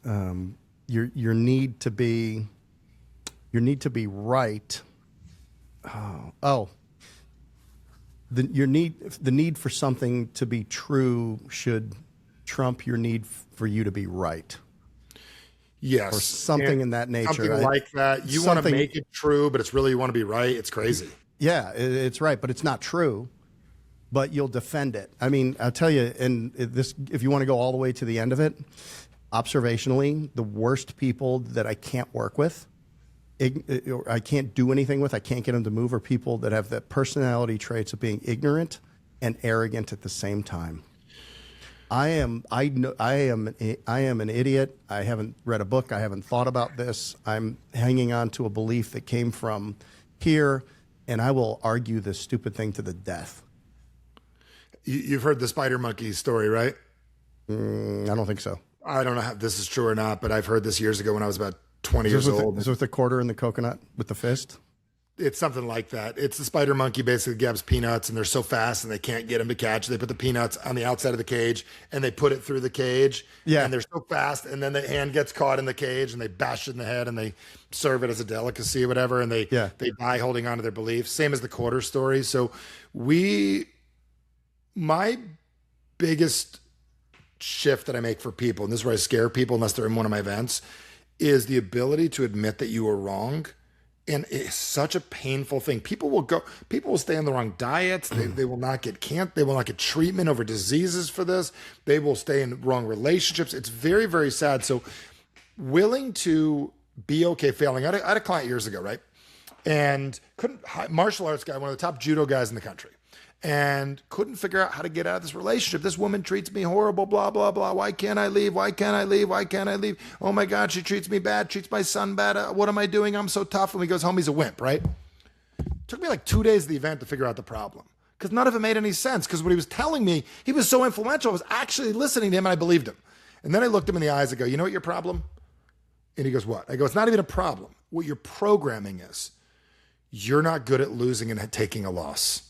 Your need to be right. The need for something to be true should trump your need for you to be right. Yes. Or something in that nature. Something like that. You want to make it true, but it's really you want to be right. It's crazy. Yeah, it's right, but it's not true. But you'll defend it. I mean, I'll tell you, and this, if you want to go all the way to the end of it, observationally, the worst people that I can't work with, I can't do anything with, I can't get them to move, are people that have the personality traits of being ignorant and arrogant at the same time. I am an idiot. I haven't read a book. I haven't thought about this. I'm hanging on to a belief that came from here, and I will argue this stupid thing to the death. You've heard the spider monkey story, right? I don't think so. I don't know if this is true or not, but I've heard this years ago when I was about 20 years old. Is it with the quarter in the coconut with the fist? It's something like that. It's the spider monkey basically grabs peanuts and they're so fast and they can't get them to catch. They put the peanuts on the outside of the cage and they put it through the cage. Yeah. And they're so fast and then the hand gets caught in the cage and they bash it in the head and they serve it as a delicacy or whatever. And they die holding on to their beliefs. Same as the quarter story. So my biggest shift that I make for people, and this is where I scare people unless they're in one of my events, is the ability to admit that you were wrong And it's such a painful thing. People will stay on the wrong diets. They will not get they will not get treatment over diseases for this. They will stay in wrong relationships. It's very, very sad. So willing to be okay failing. I had a client years ago, right? And martial arts guy, one of the top judo guys in the country, and couldn't figure out how to get out of this relationship. This woman treats me horrible, blah, blah, blah. Why can't I leave? Why can't I leave? Why can't I leave? Oh my God, she treats me bad, treats my son bad. What am I doing? I'm so tough. And when he goes home, he's a wimp, right? Took me like 2 days of the event to figure out the problem because none of it made any sense. Because what he was telling me, he was so influential. I was actually listening to him and I believed him. And then I looked him in the eyes and go, you know what your problem? And he goes, what? I go, it's not even a problem. What your programming is, you're not good at losing and taking a loss.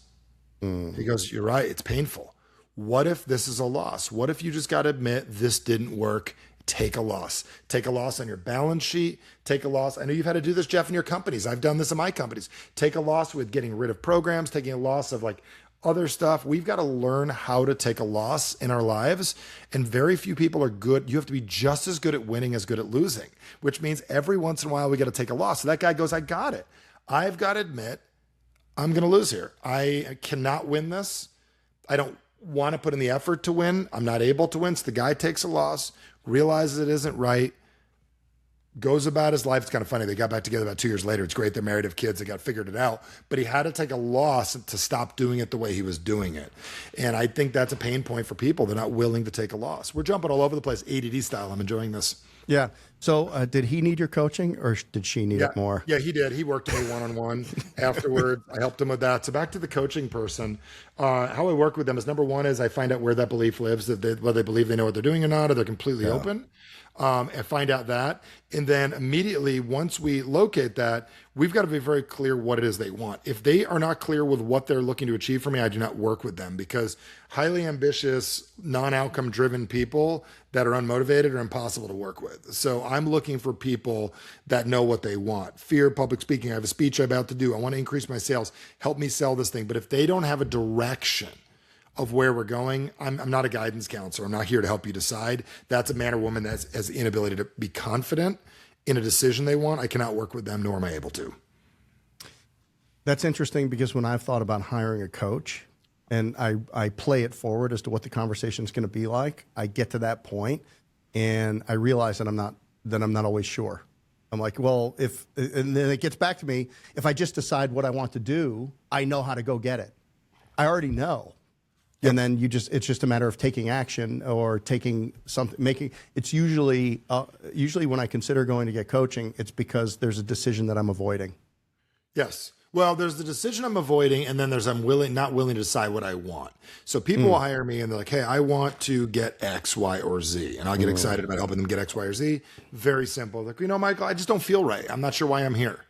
He goes, you're right. It's painful. What if this is a loss? What if you just got to admit this didn't work? Take a loss. Take a loss on your balance sheet. Take a loss. I know you've had to do this, Jeff, in your companies. I've done this in my companies. Take a loss with getting rid of programs, taking a loss of like other stuff. We've got to learn how to take a loss in our lives. And very few people are good. You have to be just as good at winning as good at losing, which means every once in a while we got to take a loss. So that guy goes, I got it. I've got to admit, I'm going to lose here. I cannot win this. I don't want to put in the effort to win. I'm not able to win. So the guy takes a loss, realizes it isn't right, goes about his life. It's kind of funny. They got back together about 2 years later. It's great. They're married, have kids. They got figured it out. But he had to take a loss to stop doing it the way he was doing it. And I think that's a pain point for people. They're not willing to take a loss. We're jumping all over the place, ADD style. I'm enjoying this. Yeah. So did he need your coaching or did she need it more? Yeah, he did. He worked with me one-on-one afterward. I helped him with that. So back to the coaching person. How I work with them is number one is I find out where that belief lives, whether they believe they know what they're doing or not, or they're completely open. And find out that. And then immediately, once we locate that, we've got to be very clear what it is they want. If they are not clear with what they're looking to achieve for me, I do not work with them because highly ambitious, non-outcome driven people that are unmotivated are impossible to work with. So I'm looking for people that know what they want. Fear, public speaking. I have a speech I'm about to do. I want to increase my sales. Help me sell this thing. But if they don't have a direction of where we're going, I'm not a guidance counselor. I'm not here to help you decide. That's a man or woman that has the inability to be confident in a decision they want. I cannot work with them, nor am I able to. That's interesting because when I've thought about hiring a coach and I play it forward as to what the conversation is going to be like, I get to that point and I realize that I'm not always sure. I'm like, well, and then it gets back to me, if I just decide what I want to do, I know how to go get it. I already know. Yep. And then it's just a matter of taking action or taking something, it's usually when I consider going to get coaching, it's because there's a decision that I'm avoiding. Yes. Well, there's the decision I'm avoiding, and then there's not willing to decide what I want. So people will hire me and they're like, hey, I want to get X, Y, or Z. And I'll get excited about helping them get X, Y, or Z. Very simple. Like, Michael, I just don't feel right. I'm not sure why I'm here.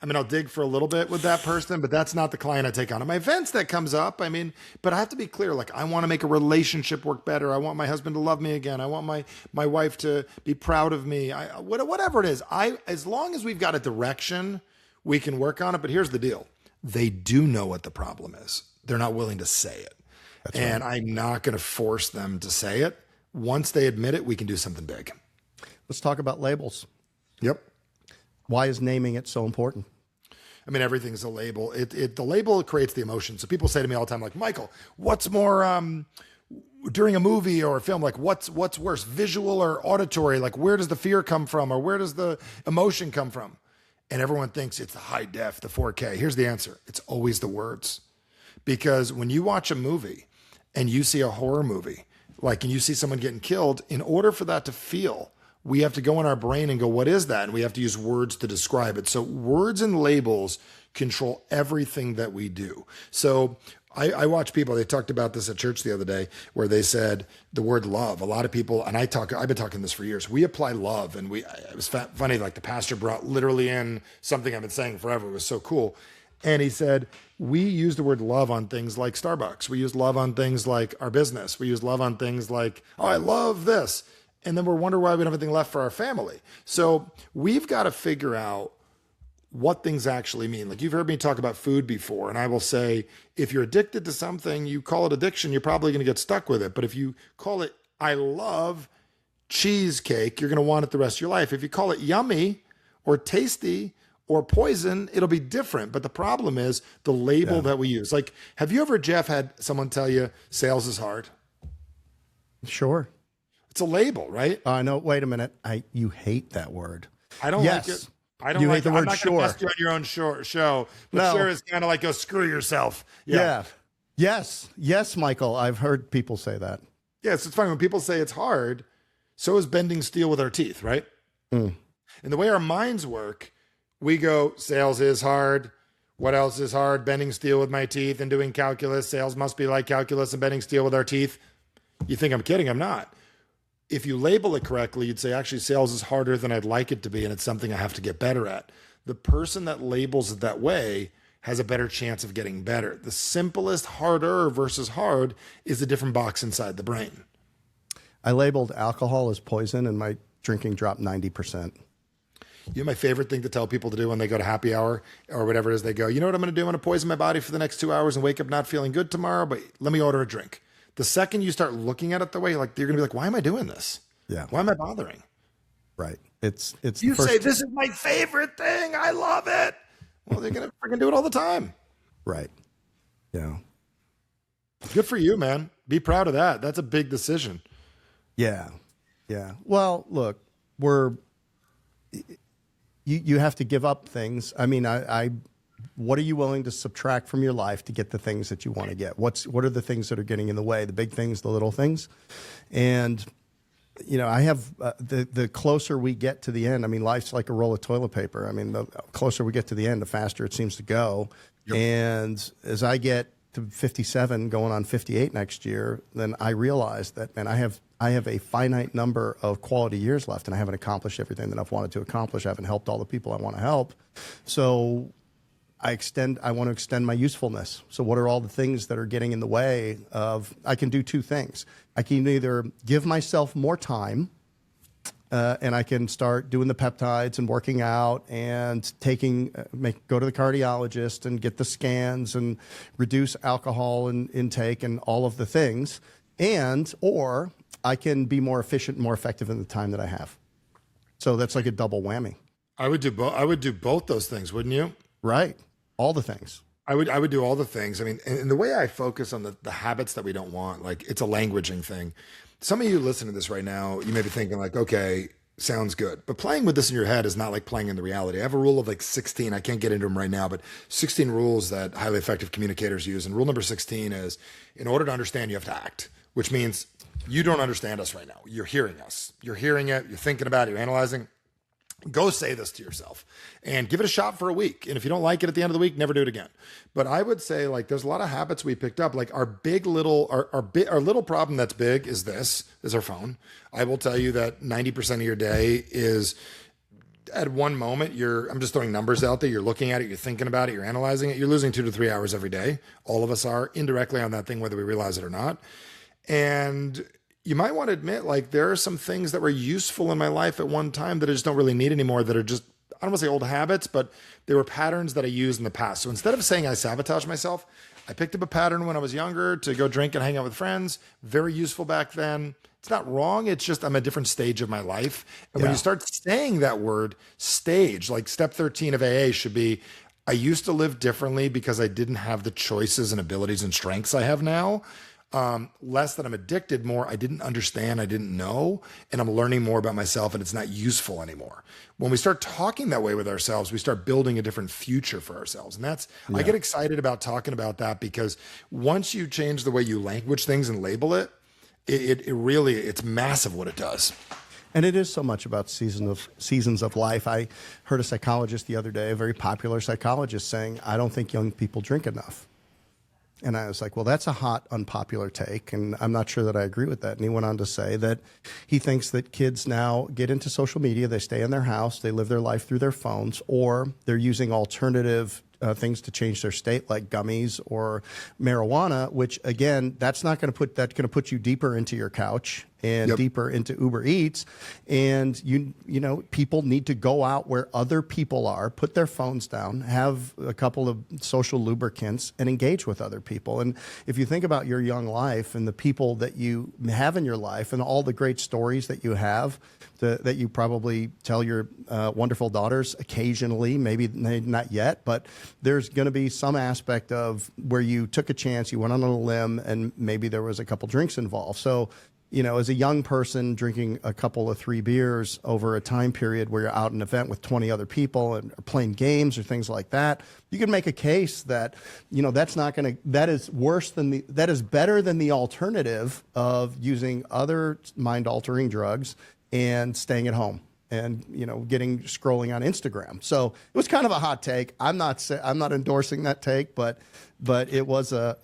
I mean, I'll dig for a little bit with that person, but that's not the client I take on. At my events, that comes up. I mean, but I have to be clear. Like, I want to make a relationship work better. I want my husband to love me again. I want my wife to be proud of me. Whatever it is, as long as we've got a direction, we can work on it. But here's the deal. They do know what the problem is. They're not willing to say it. That's and right. I'm not going to force them to say it. Once they admit it, we can do something big. Let's talk about labels. Yep. Why is naming it so important? I mean, everything's a label. The label creates the emotion. So people say to me all the time, like, Michael, what's more during a movie or a film? Like, what's worse, visual or auditory? Like, where does the fear come from, or where does the emotion come from? And everyone thinks it's the high def, the 4K. Here's the answer: it's always the words. Because when you watch a movie and you see a horror movie, and you see someone getting killed, in order for that to feel, we have to go in our brain and go, what is that? And we have to use words to describe it. So words and labels control everything that we do. So I watch people, they talked about this at church the other day, where they said the word love. A lot of people, and I've been talking this for years, we apply love. And it was funny, like the pastor brought literally in something I've been saying forever. It was so cool. And he said, we use the word love on things like Starbucks. We use love on things like our business. We use love on things like, oh, I love this. And then we're wondering why we don't have anything left for our family. So we've got to figure out what things actually mean. Like, you've heard me talk about food before, and I will say, if you're addicted to something, you call it addiction, you're probably going to get stuck with it. But if you call it, I love cheesecake, you're going to want it the rest of your life. If you call it yummy or tasty or poison, it'll be different. But the problem is the label that we use. Like, have you ever, Jeff, had someone tell you sales is hard? Sure. It's a label, right? No, wait a minute. You hate that word. I don't like it. I don't you like hate the it. word I'm not sure. going to bust you on your own show. But No. sure is kind of like, go screw yourself. Yeah. Yes, Michael. I've heard people say that. Yes, it's funny. When people say it's hard, so is bending steel with our teeth, right? And the way our minds work, we go, sales is hard. What else is hard? Bending steel with my teeth and doing calculus. Sales must be like calculus and bending steel with our teeth. You think I'm kidding? I'm not. If you label it correctly, you'd say, actually, sales is harder than I'd like it to be, and it's something I have to get better at. The person that labels it that way has a better chance of getting better. The simplest harder versus hard is a different box inside the brain. I labeled alcohol as poison, and my drinking dropped 90%. You know, my favorite thing to tell people to do when they go to happy hour or whatever it is, they go, you know what I'm going to do? I'm going to poison my body for the next 2 hours and wake up not feeling good tomorrow, but let me order a drink. The second you start looking at it the way, like, you're going to be like, why am I doing this? Yeah. Why am I bothering? Right. It's You say, this is my favorite thing. I love it. Well, they're going to freaking do it all the time. Right. Yeah. Good for you, man. Be proud of that. That's a big decision. Yeah. Yeah. Well, look, you have to give up things. I mean, what are you willing to subtract from your life to get the things that you want to get? What are the things that are getting in the way? The big things, the little things. And, you know, I have the closer we get to the end, I mean, life's like a roll of toilet paper. I mean, the closer we get to the end, the faster it seems to go. Yep. And as I get to 57, going on 58 next year, then I realize that, man, I have a finite number of quality years left, and I haven't accomplished everything that I've wanted to accomplish. I haven't helped all the people I want to help. So I want to extend my usefulness. So what are all the things that are getting in the way of, I can do two things. I can either give myself more time, and I can start doing the peptides and working out and go to the cardiologist and get the scans and reduce alcohol intake and all of the things. Or I can be more efficient and more effective in the time that I have. So that's like a double whammy. I would do both those things, wouldn't you? Right. All the things. I would do all the things. I mean, and the way I focus on the habits that we don't want, like, it's a languaging thing. Some of you listen to this right now, you may be thinking like, okay, sounds good. But playing with this in your head is not like playing in the reality. I have a rule of like 16. I can't get into them right now, but 16 rules that highly effective communicators use. And rule number 16 is, in order to understand, you have to act, which means you don't understand us right now. You're hearing us. You're hearing it. You're thinking about it. You're analyzing. Go say this to yourself and give it a shot for a week. And if you don't like it at the end of the week, never do it again. But I would say, like, there's a lot of habits we picked up. Like our little problem that's big is our phone. I will tell you that 90% of your day is, at one moment, I'm just throwing numbers out there. You're looking at it, you're thinking about it, you're analyzing it. You're losing 2 to 3 hours every day. All of us are indirectly on that thing, whether we realize it or not. And you might want to admit, like, there are some things that were useful in my life at one time that I just don't really need anymore, that are just, I don't want to say old habits, but they were patterns that I used in the past. So instead of saying I sabotage myself, I picked up a pattern when I was younger to go drink and hang out with friends. Very useful back then. It's not wrong. It's just I'm at a different stage of my life. And when you start saying that word, stage, like step 13 of AA should be, I used to live differently because I didn't have the choices and abilities and strengths I have now. Less that I'm addicted, more I didn't understand, I didn't know, and I'm learning more about myself, and it's not useful anymore. When we start talking that way with ourselves, we start building a different future for ourselves. And I get excited about talking about that, because once you change the way you language things and label it, it's massive what it does. And it is so much about seasons of life. I heard a psychologist the other day, a very popular psychologist, saying, I don't think young people drink enough. And I was like, well, that's a hot, unpopular take, and I'm not sure that I agree with that. And he went on to say that he thinks that kids now get into social media, they stay in their house, they live their life through their phones, or they're using alternative things to change their state, like gummies or marijuana, which, again, that's going to put you deeper into your couch and Yep. deeper into Uber Eats. And you know, people need to go out where other people are, put their phones down, have a couple of social lubricants, and engage with other people. And if you think about your young life and the people that you have in your life and all the great stories that you have, that you probably tell your wonderful daughters occasionally, maybe not yet, but there's going to be some aspect of where you took a chance, you went on a limb, and maybe there was a couple drinks involved. So, you know, as a young person drinking a couple of 3 beers over a time period where you're out at an event with 20 other people and playing games or things like that, you can make a case that, you know, that is better than the alternative of using other mind altering drugs and staying at home and, you know, scrolling on Instagram. So it was kind of a hot take. I'm not endorsing that take, but it was a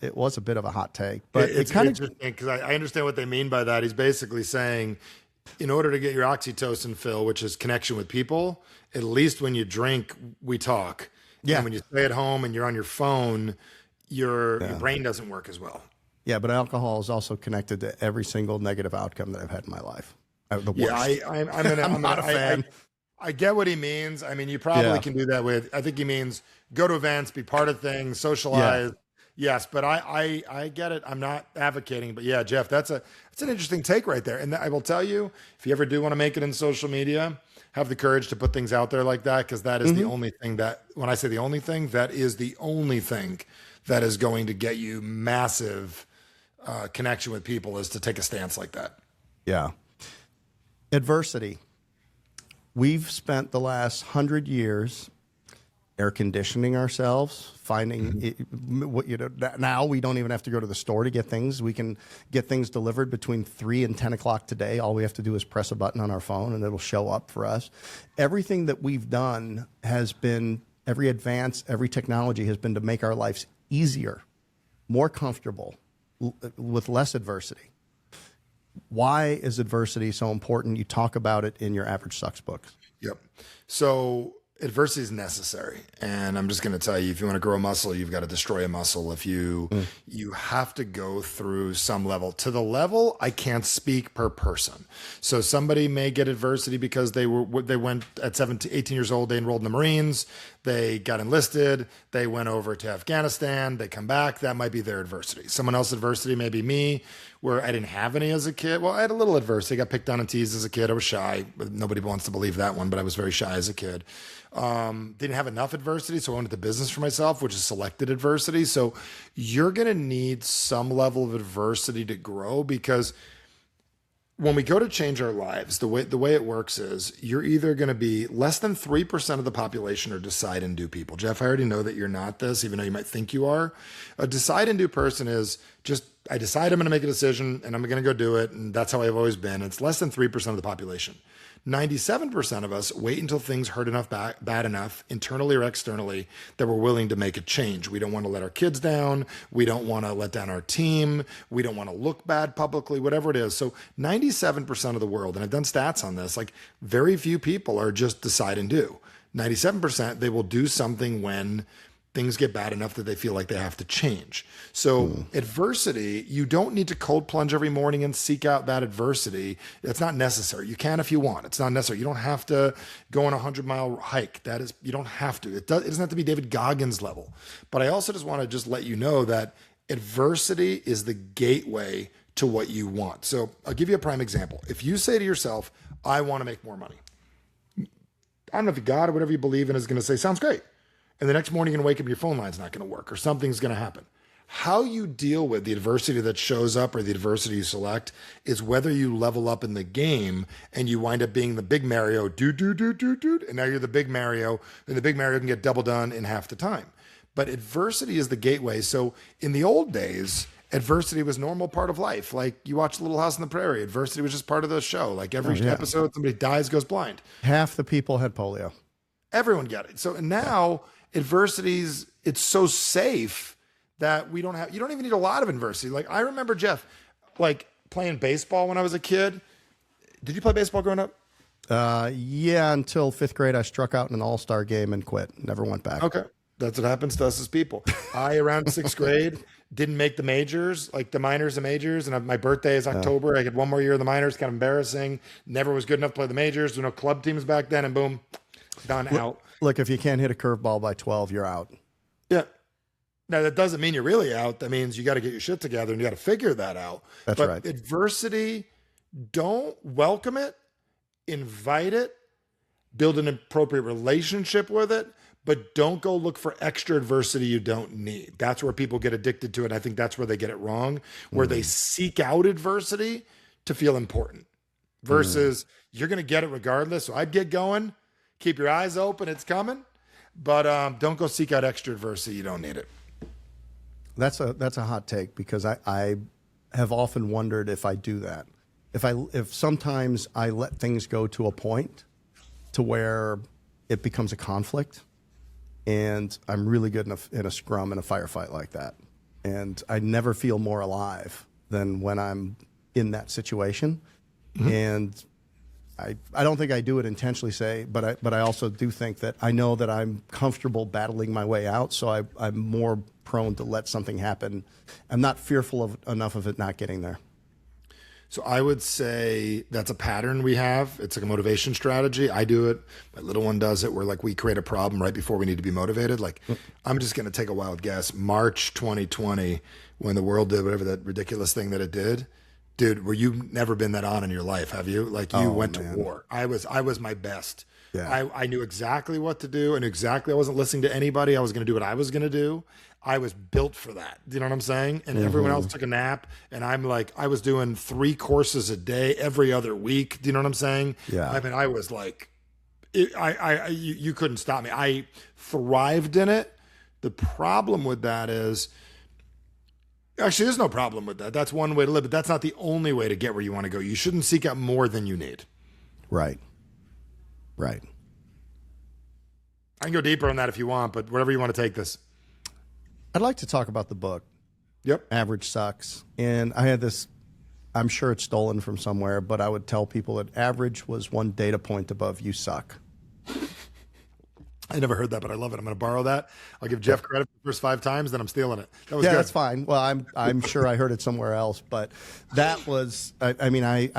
bit of a hot take. But it's kind of interesting because I understand what they mean by that. He's basically saying, in order to get your oxytocin fill, which is connection with people, at least when you drink, we talk. Yeah. And when you stay at home and you're on your phone, your brain doesn't work as well. Yeah, but alcohol is also connected to every single negative outcome that I've had in my life. The worst. Yeah, I'm not a fan. I get what he means. I mean, you probably can do that with, I think he means go to events, be part of things, socialize. Yeah. Yes, but I get it. I'm not advocating, but yeah, Jeff, that's an interesting take right there. And I will tell you, if you ever do want to make it in social media, have the courage to put things out there like that, because that is the only thing that, when I say the only thing, that is the only thing that is going to get you massive connection with people, is to take a stance like that. Yeah. Adversity. We've spent the last 100 years air conditioning ourselves, finding what, you know, now we don't even have to go to the store to get things. We can get things delivered between 3 and 10 o'clock today. All we have to do is press a button on our phone and it'll show up for us. Everything that we've done has been, every advance, every technology has been to make our lives easier, more comfortable, with less adversity. Why is adversity so important? You talk about it in your Average Sucks books. Yep. So adversity is necessary. And I'm just going to tell you, if you want to grow a muscle, you've got to destroy a muscle. If you have to go through some level. To the level, I can't speak per person. So somebody may get adversity because they went at 18 years old, they enrolled in the Marines, they got enlisted, they went over to Afghanistan, they come back. That might be their adversity. Someone else's adversity may be me, where I didn't have any as a kid. Well, I had a little adversity. I got picked on and teased as a kid. I was shy. Nobody wants to believe that one, but I was very shy as a kid. Didn't have enough adversity, so I went into business for myself, which is selected adversity. So you're going to need some level of adversity to grow, because when we go to change our lives, the way it works is you're either going to be less than 3% of the population are decide and do people. Jeff, I already know that you're not this, even though you might think you are. A decide and do person is just, I decide I'm going to make a decision and I'm going to go do it. And that's how I've always been. It's less than 3% of the population. 97% of us wait until things hurt enough, bad enough, internally or externally, that we're willing to make a change. We don't want to let our kids down. We don't want to let down our team. We don't want to look bad publicly, whatever it is. So 97% of the world, and I've done stats on this, like very few people are just decide and do. 97%, they will do something when things get bad enough that they feel like they have to change. So adversity, you don't need to cold plunge every morning and seek out that adversity. It's not necessary. You can if you want. It's not necessary. You don't have to go on a 100-mile hike. You don't have to. It doesn't have to be David Goggins level. But I also just want to just let you know that adversity is the gateway to what you want. So I'll give you a prime example. If you say to yourself, I want to make more money, I don't know if God or whatever you believe in is going to say, sounds great. And the next morning you're going to wake up and your phone line's not going to work or something's going to happen. How you deal with the adversity that shows up or the adversity you select is whether you level up in the game and you wind up being the big Mario, and now you're the big Mario, and the big Mario can get double done in half the time. But adversity is the gateway. So in the old days, adversity was a normal part of life. Like you watch Little House on the Prairie, adversity was just part of the show. Like every episode, somebody dies, goes blind. Half the people had polio. Everyone got it. So now adversities, it's so safe that you don't even need a lot of adversity. Like I remember, Jeff, like playing baseball when I was a kid. Did you play baseball growing up? Yeah, until 5th grade, I struck out in an all-star game and quit. Never went back. Okay. That's what happens to us as people. I, around sixth grade, didn't make the majors, like the minors and majors. And my birthday is October. I had one more year of the minors, kind of embarrassing. Never was good enough to play the majors. There were no club teams back then. And boom, done, out. Look, if you can't hit a curveball by 12, you're out. Yeah. Now, that doesn't mean you're really out. That means you got to get your shit together and you got to figure that out. That's but right. Adversity, don't welcome it, invite it, build an appropriate relationship with it, but don't go look for extra adversity you don't need. That's where people get addicted to it. And I think that's where they get it wrong, where they seek out adversity to feel important versus you're going to get it regardless. So I'd get going, keep your eyes open. It's coming, but don't go seek out extra adversity. You don't need it. That's a hot take because I have often wondered if I do that. If sometimes I let things go to a point to where it becomes a conflict, and I'm really good in a scrum in a firefight like that. And I never feel more alive than when I'm in that situation. And I don't think I do it intentionally, but I also do think that I know that I'm comfortable battling my way out. So I'm more prone to let something happen. I'm not fearful enough of it not getting there. So I would say that's a pattern we have. It's like a motivation strategy. I do it. My little one does it where like we create a problem right before we need to be motivated. Like I'm just going to take a wild guess. March 2020, when the world did whatever that ridiculous thing that it did. Dude, were you never been that on in your life? Have you? Like you went to war. I was my best. Yeah. I knew exactly what to do. I knew exactly I wasn't listening to anybody. I was going to do what I was going to do. I was built for that. Do you know what I'm saying? And everyone else took a nap. And I'm like, I was doing 3 courses a day every other week. Do you know what I'm saying? Yeah. I mean, I was like, you couldn't stop me. I thrived in it. The problem with that is, actually, there's no problem with that. That's one way to live, but that's not the only way to get where you want to go. You shouldn't seek out more than you need. Right. Right. I can go deeper on that if you want, but whatever you want to take this. I'd like to talk about the book. Yep. Average Sucks. And I had this, I'm sure it's stolen from somewhere, but I would tell people that average was one data point above you suck. I never heard that, but I love it. I'm going to borrow that. I'll give Jeff credit for the first 5 times, then I'm stealing it. That was good. That's fine. Well, I'm sure I heard it somewhere else, but that was, I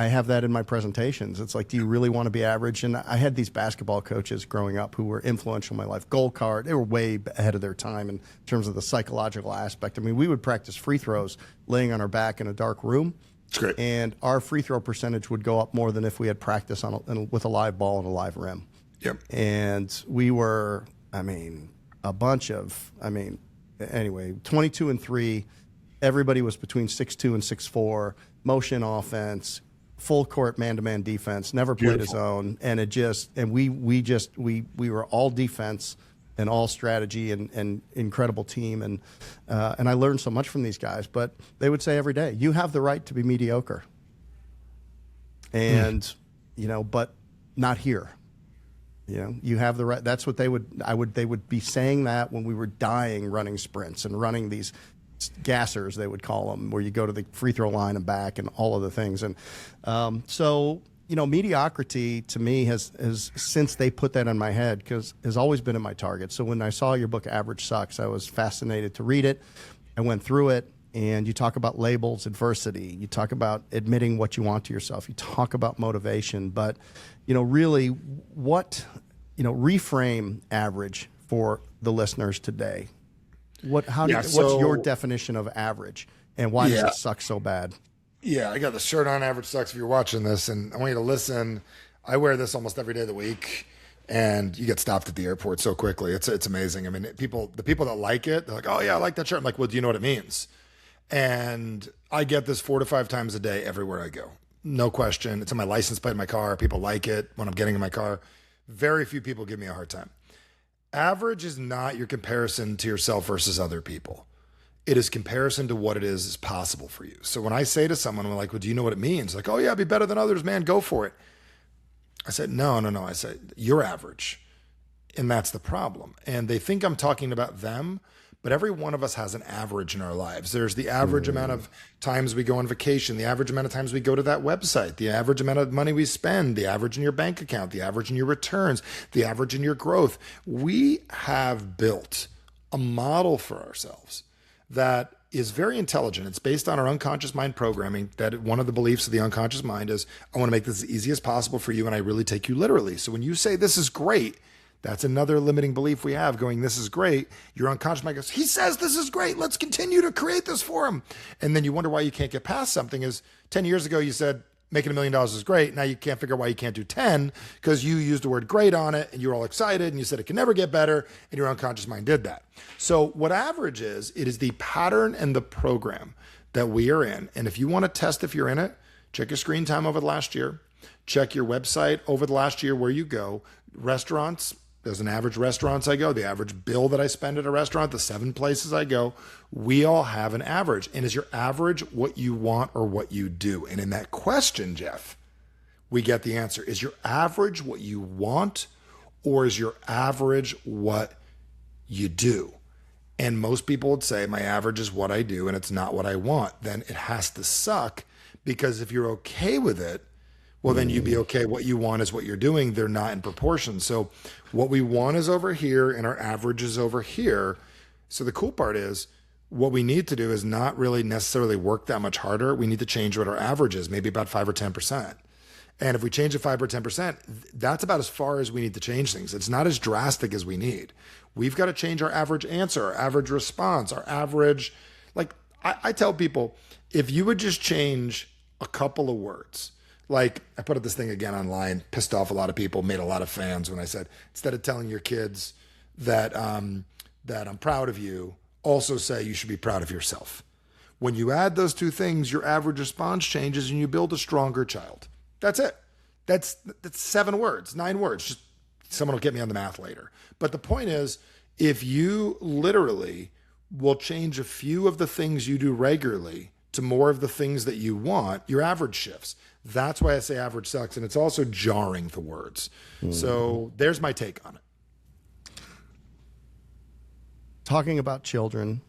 have that in my presentations. It's like, do you really want to be average? And I had these basketball coaches growing up who were influential in my life. Gold card, they were way ahead of their time in terms of the psychological aspect. I mean, we would practice free throws laying on our back in a dark room. It's great. And our free throw percentage would go up more than if we had practice with a live ball and a live rim. Yep. And we were, anyway, 22 and 3. Everybody was between 6'2" and 6'4", motion offense, full court man-to-man defense, never played a zone. And we were all defense and all strategy and incredible team. And I learned so much from these guys, but they would say every day, you have the right to be mediocre. And, but not here. You have the right. That's what they would be saying that when we were dying running sprints and running these gassers, they would call them, where you go to the free throw line and back and all of the things. And so mediocrity to me has since they put that in my head, has always been in my target. So when I saw your book, Average Sucks, I was fascinated to read it. I went through it. And you talk about labels, adversity. You talk about admitting what you want to yourself. You talk about motivation. But, really reframe average for the listeners today. What's your definition of average, and why does it suck so bad? Yeah, I got the shirt on. Average Sucks if you're watching this, and I want you to listen. I wear this almost every day of the week. And you get stopped at the airport so quickly. It's amazing. I mean, the people that like it, they're like, oh yeah, I like that shirt. I'm like, well, do you know what it means? And I get this 4 to 5 times a day everywhere I go. No question. It's on my license plate in my car. People like it when I'm getting in my car. Very few people give me a hard time. Average is not your comparison to yourself versus other people. It is comparison to what it is possible for you. So when I say to someone, I'm like, well, do you know what it means? Like, oh yeah, be better than others, man. Go for it. I said, no. I said, you're average. And that's the problem. And they think I'm talking about them. But every one of us has an average in our lives. There's the average amount of times we go on vacation, the average amount of times we go to that website, the average amount of money we spend, the average in your bank account, the average in your returns, the average in your growth. We have built a model for ourselves that is very intelligent. It's based on our unconscious mind programming, that one of the beliefs of the unconscious mind is, I want to make this as easy as possible for you, and I really take you literally. So when you say this is great, that's another limiting belief we have going, this is great. Your unconscious mind goes, he says this is great. Let's continue to create this for him. And then you wonder why you can't get past something. Is 10 years ago, you said making $1 million is great. Now you can't figure out why you can't do 10 because you used the word great on it and you were all excited and you said it can never get better and your unconscious mind did that. So what average is, it is the pattern and the program that we are in. And if you want to test if you're in it, check your screen time over the last year, check your website over the last year where you go, restaurants. There's an average restaurants I go, the average bill that I spend at a restaurant, the 7 places I go, we all have an average. And is your average what you want or what you do? And in that question, Jeff, we get the answer. Is your average what you want or is your average what you do? And most people would say my average is what I do and it's not what I want. Then it has to suck, because if you're okay with it, well, then you'd be okay. What you want is what you're doing. They're not in proportion. So what we want is over here and our average is over here. So the cool part is, what we need to do is not really necessarily work that much harder. We need to change what our average is, maybe about 5 or 10%. And if we change it 5 or 10%, that's about as far as we need to change things. It's not as drastic as we need. We've got to change our average answer, our average response, our average, like I tell people, if you would just change a couple of words, like I put up this thing again online, pissed off a lot of people, made a lot of fans when I said, instead of telling your kids that that I'm proud of you, also say you should be proud of yourself. When you add those two things, your average response changes and you build a stronger child. That's it. That's 7 words, 9 words. Just someone will get me on the math later. But the point is, if you literally will change a few of the things you do regularly to more of the things that you want, your average shifts. That's why I say average sucks. And it's also jarring, the words. So there's my take on it. Talking about children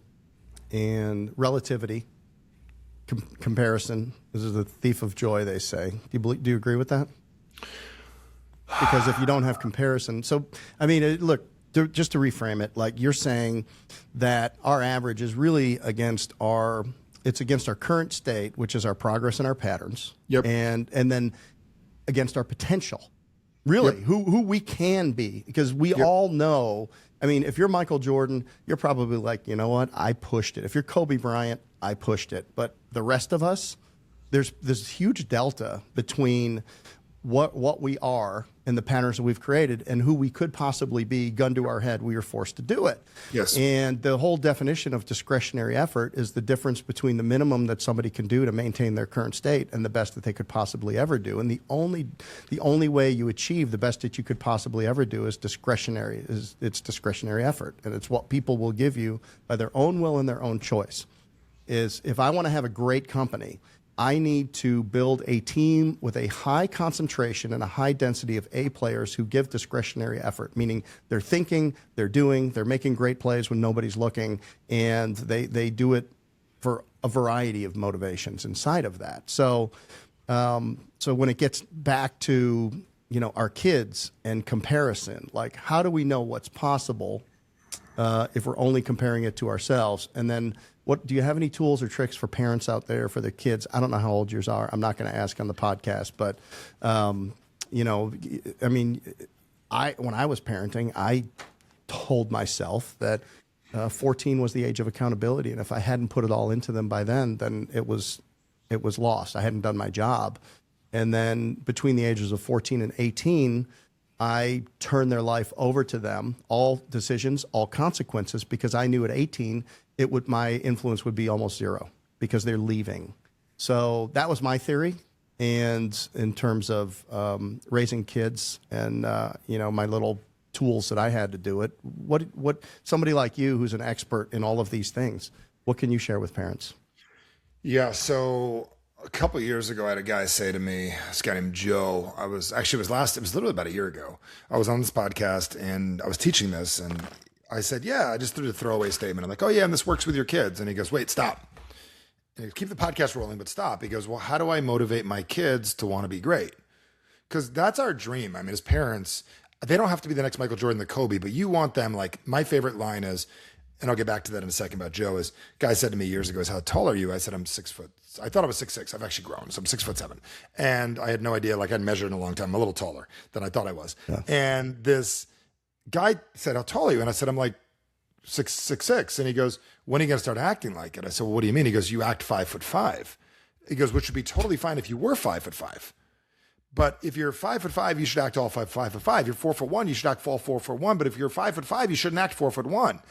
and relativity, comparison, this is the thief of joy, they say. Do you agree with that? Because if you don't have comparison, so, I mean, look, just to reframe it, like you're saying that our average is really against our current state, which is our progress and our patterns. Yep. And then against our potential, really, yep. who we can be, because we yep. all know. I mean, if you're Michael Jordan, you're probably like, you know what, I pushed it. If you're Kobe Bryant, I pushed it. But the rest of us, there's this huge delta between what we are and the patterns that we've created and who we could possibly be. Gun to our head, we were forced to do it. Yes. And the whole definition of discretionary effort is the difference between the minimum that somebody can do to maintain their current state and the best that they could possibly ever do. And the only way you achieve the best that you could possibly ever do is discretionary. It's discretionary effort, and it's what people will give you by their own will and their own choice. Is if I want to have a great company, I need to build a team with a high concentration and a high density of A players who give discretionary effort, meaning they're thinking, they're doing, they're making great plays when nobody's looking, and they do it for a variety of motivations inside of that. So, so when it gets back to, our kids and comparison, like how do we know what's possible if we're only comparing it to ourselves? And then what do you have any tools or tricks for parents out there for their kids? I don't know how old yours are. I'm not going to ask on the podcast, but I mean, when I was parenting, I told myself that 14 was the age of accountability, and if I hadn't put it all into them by then it was lost. I hadn't done my job. And then between the ages of 14 and 18, I turned their life over to them, all decisions, all consequences, because I knew at 18 my influence would be almost zero because they're leaving. So that was my theory. And in terms of raising kids and my little tools that I had to do it, what somebody like you who's an expert in all of these things, what can you share with parents? Yeah, so a couple of years ago, I had a guy say to me, this guy named Joe, it was literally about a year ago. I was on this podcast and I was teaching this, and I said, yeah, I just threw a throwaway statement. I'm like, oh yeah, and this works with your kids. And he goes, wait, stop. And he goes, keep the podcast rolling, but stop. He goes, well, how do I motivate my kids to want to be great? Because that's our dream. I mean, as parents, they don't have to be the next Michael Jordan, the Kobe, but you want them, like my favorite line is, and I'll get back to that in a second about Joe, is guy said to me years ago, is how tall are you? I said, I'm 6 foot. I thought I was 6'6". I've actually grown. So I'm 6'7". And I had no idea, like I'd measured in a long time. I'm a little taller than I thought I was. Yeah. And this guy said, how tall are you? And I said, I'm like 6'6". And he goes, when are you going to start acting like it? I said, well, what do you mean? He goes, you act 5'5". He goes, which would be totally fine if you were 5'5". But if you're 5'5", you should act all 5'5". You're 4'1", you should act all 4'1". But if you're 5'5", you shouldn't act 4'1".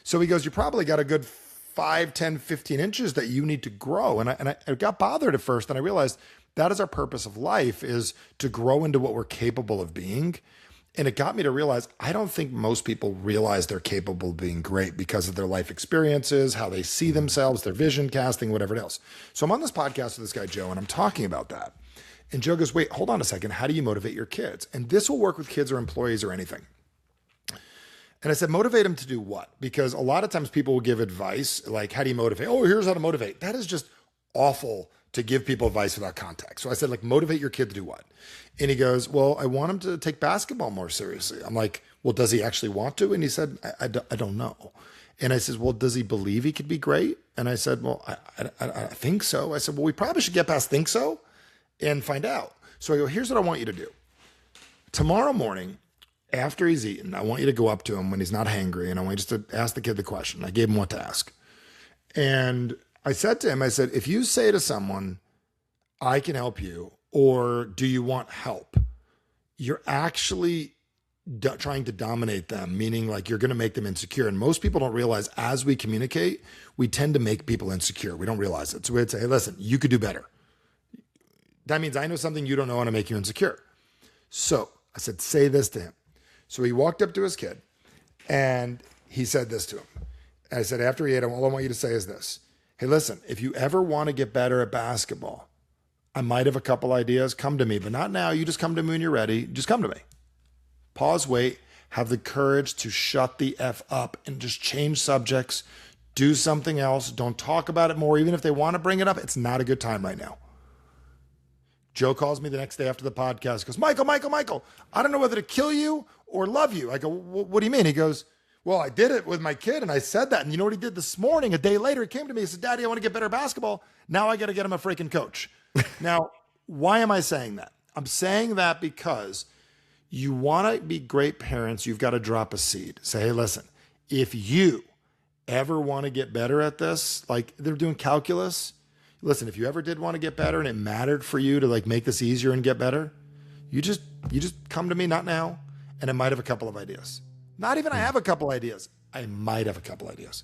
So he goes, you probably got a good 5, 10, 15 inches that you need to grow. And I got bothered at first, and I realized that is our purpose of life, is to grow into what we're capable of being. And it got me to realize I don't think most people realize they're capable of being great because of their life experiences, how they see themselves, their vision casting, whatever else. So I'm on this podcast with this guy, Joe, and I'm talking about that. And Joe goes, wait, hold on a second. How do you motivate your kids? And this will work with kids or employees or anything. And I said, motivate them to do what? Because a lot of times people will give advice like, how do you motivate? Oh, here's how to motivate. That is just awful to give people advice without context. So I said, like, motivate your kid to do what? And he goes, well, I want him to take basketball more seriously. I'm like, well, does he actually want to? And he said, I don't know. And I said, well, does he believe he could be great? And I said, well, I think so. I said, well, we probably should get past think so and find out. So I go, here's what I want you to do. Tomorrow morning, after he's eaten, I want you to go up to him when he's not hangry, and I want you just to ask the kid the question. I gave him what to ask. And I said to him, I said, if you say to someone, I can help you, or do you want help? You're actually trying to dominate them, meaning like you're going to make them insecure. And most people don't realize as we communicate, we tend to make people insecure. We don't realize it. So we'd say, hey, listen, you could do better. That means I know something you don't know and I make you insecure. So I said, say this to him. So he walked up to his kid and he said this to him. And I said, after he ate, all I want you to say is this. Hey, listen, if you ever want to get better at basketball, I might have a couple ideas. Come to me, but not now. You just come to me when you're ready. Just come to me. Pause, wait, have the courage to shut the F up and just change subjects. Do something else. Don't talk about it more. Even if they want to bring it up, it's not a good time right now. Joe calls me the next day after the podcast, goes, Michael, I don't know whether to kill you or love you. I go, what do you mean? He goes, well, I did it with my kid and I said that. And you know what he did this morning? A day later, he came to me and said, Daddy, I want to get better at basketball. Now I got to get him a freaking coach. Now, why am I saying that? I'm saying that because you want to be great parents. You've got to drop a seed. Say, hey, listen, if you ever want to get better at this, like they're doing calculus, listen, if you ever did want to get better and it mattered for you to like make this easier and get better, you just come to me, not now. And I might have a couple of ideas. Not even I have a couple ideas. I might have a couple ideas.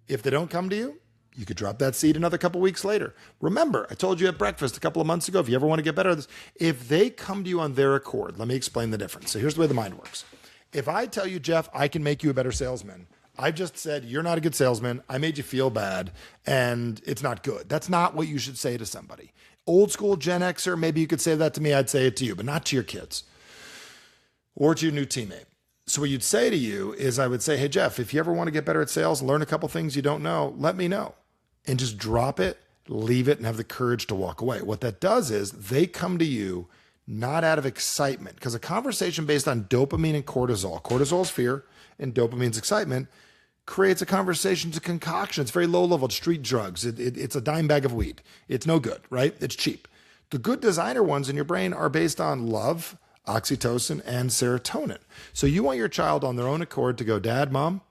If they don't come to you, you could drop that seed another couple weeks later. Remember, I told you at breakfast a couple of months ago, if you ever want to get better at this, if they come to you on their accord, let me explain the difference. So here's the way the mind works. If I tell you, Jeff, I can make you a better salesman, I've just said, you're not a good salesman. I made you feel bad and it's not good. That's not what you should say to somebody. Old school Gen Xer, maybe you could say that to me. I'd say it to you, but not to your kids or to your new teammate. So what you'd say to you is I would say, hey, Jeff, if you ever want to get better at sales, learn a couple things you don't know, let me know. And just drop it, leave it, and have the courage to walk away. What that does is they come to you not out of excitement, because a conversation based on dopamine and cortisol is fear and dopamine's excitement, creates a conversation. It's a concoction. It's very low level. It's street drugs. It's a dime bag of weed. It's no good, right? It's cheap. The good designer ones in your brain are based on love, oxytocin, and serotonin. So you want your child on their own accord to go, Dad, Mom,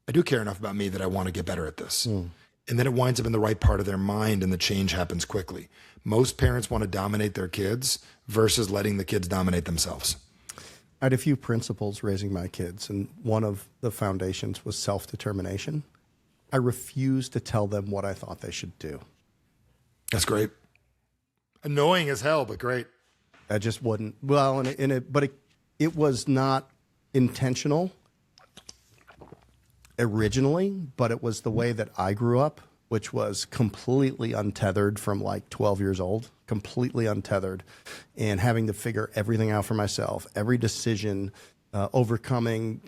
I do care enough about me that I want to get better at this. And then it winds up in the right part of their mind and the change happens quickly. Most parents want to dominate their kids versus letting the kids dominate themselves. I had a few principles raising my kids, and one of the foundations was self-determination. I refused to tell them what I thought they should do. That's great. Annoying as hell, but great. I just wouldn't. Well, but it was not intentional originally, but it was the way that I grew up, which was completely untethered from like 12 years old, completely untethered, and having to figure everything out for myself, every decision, overcoming,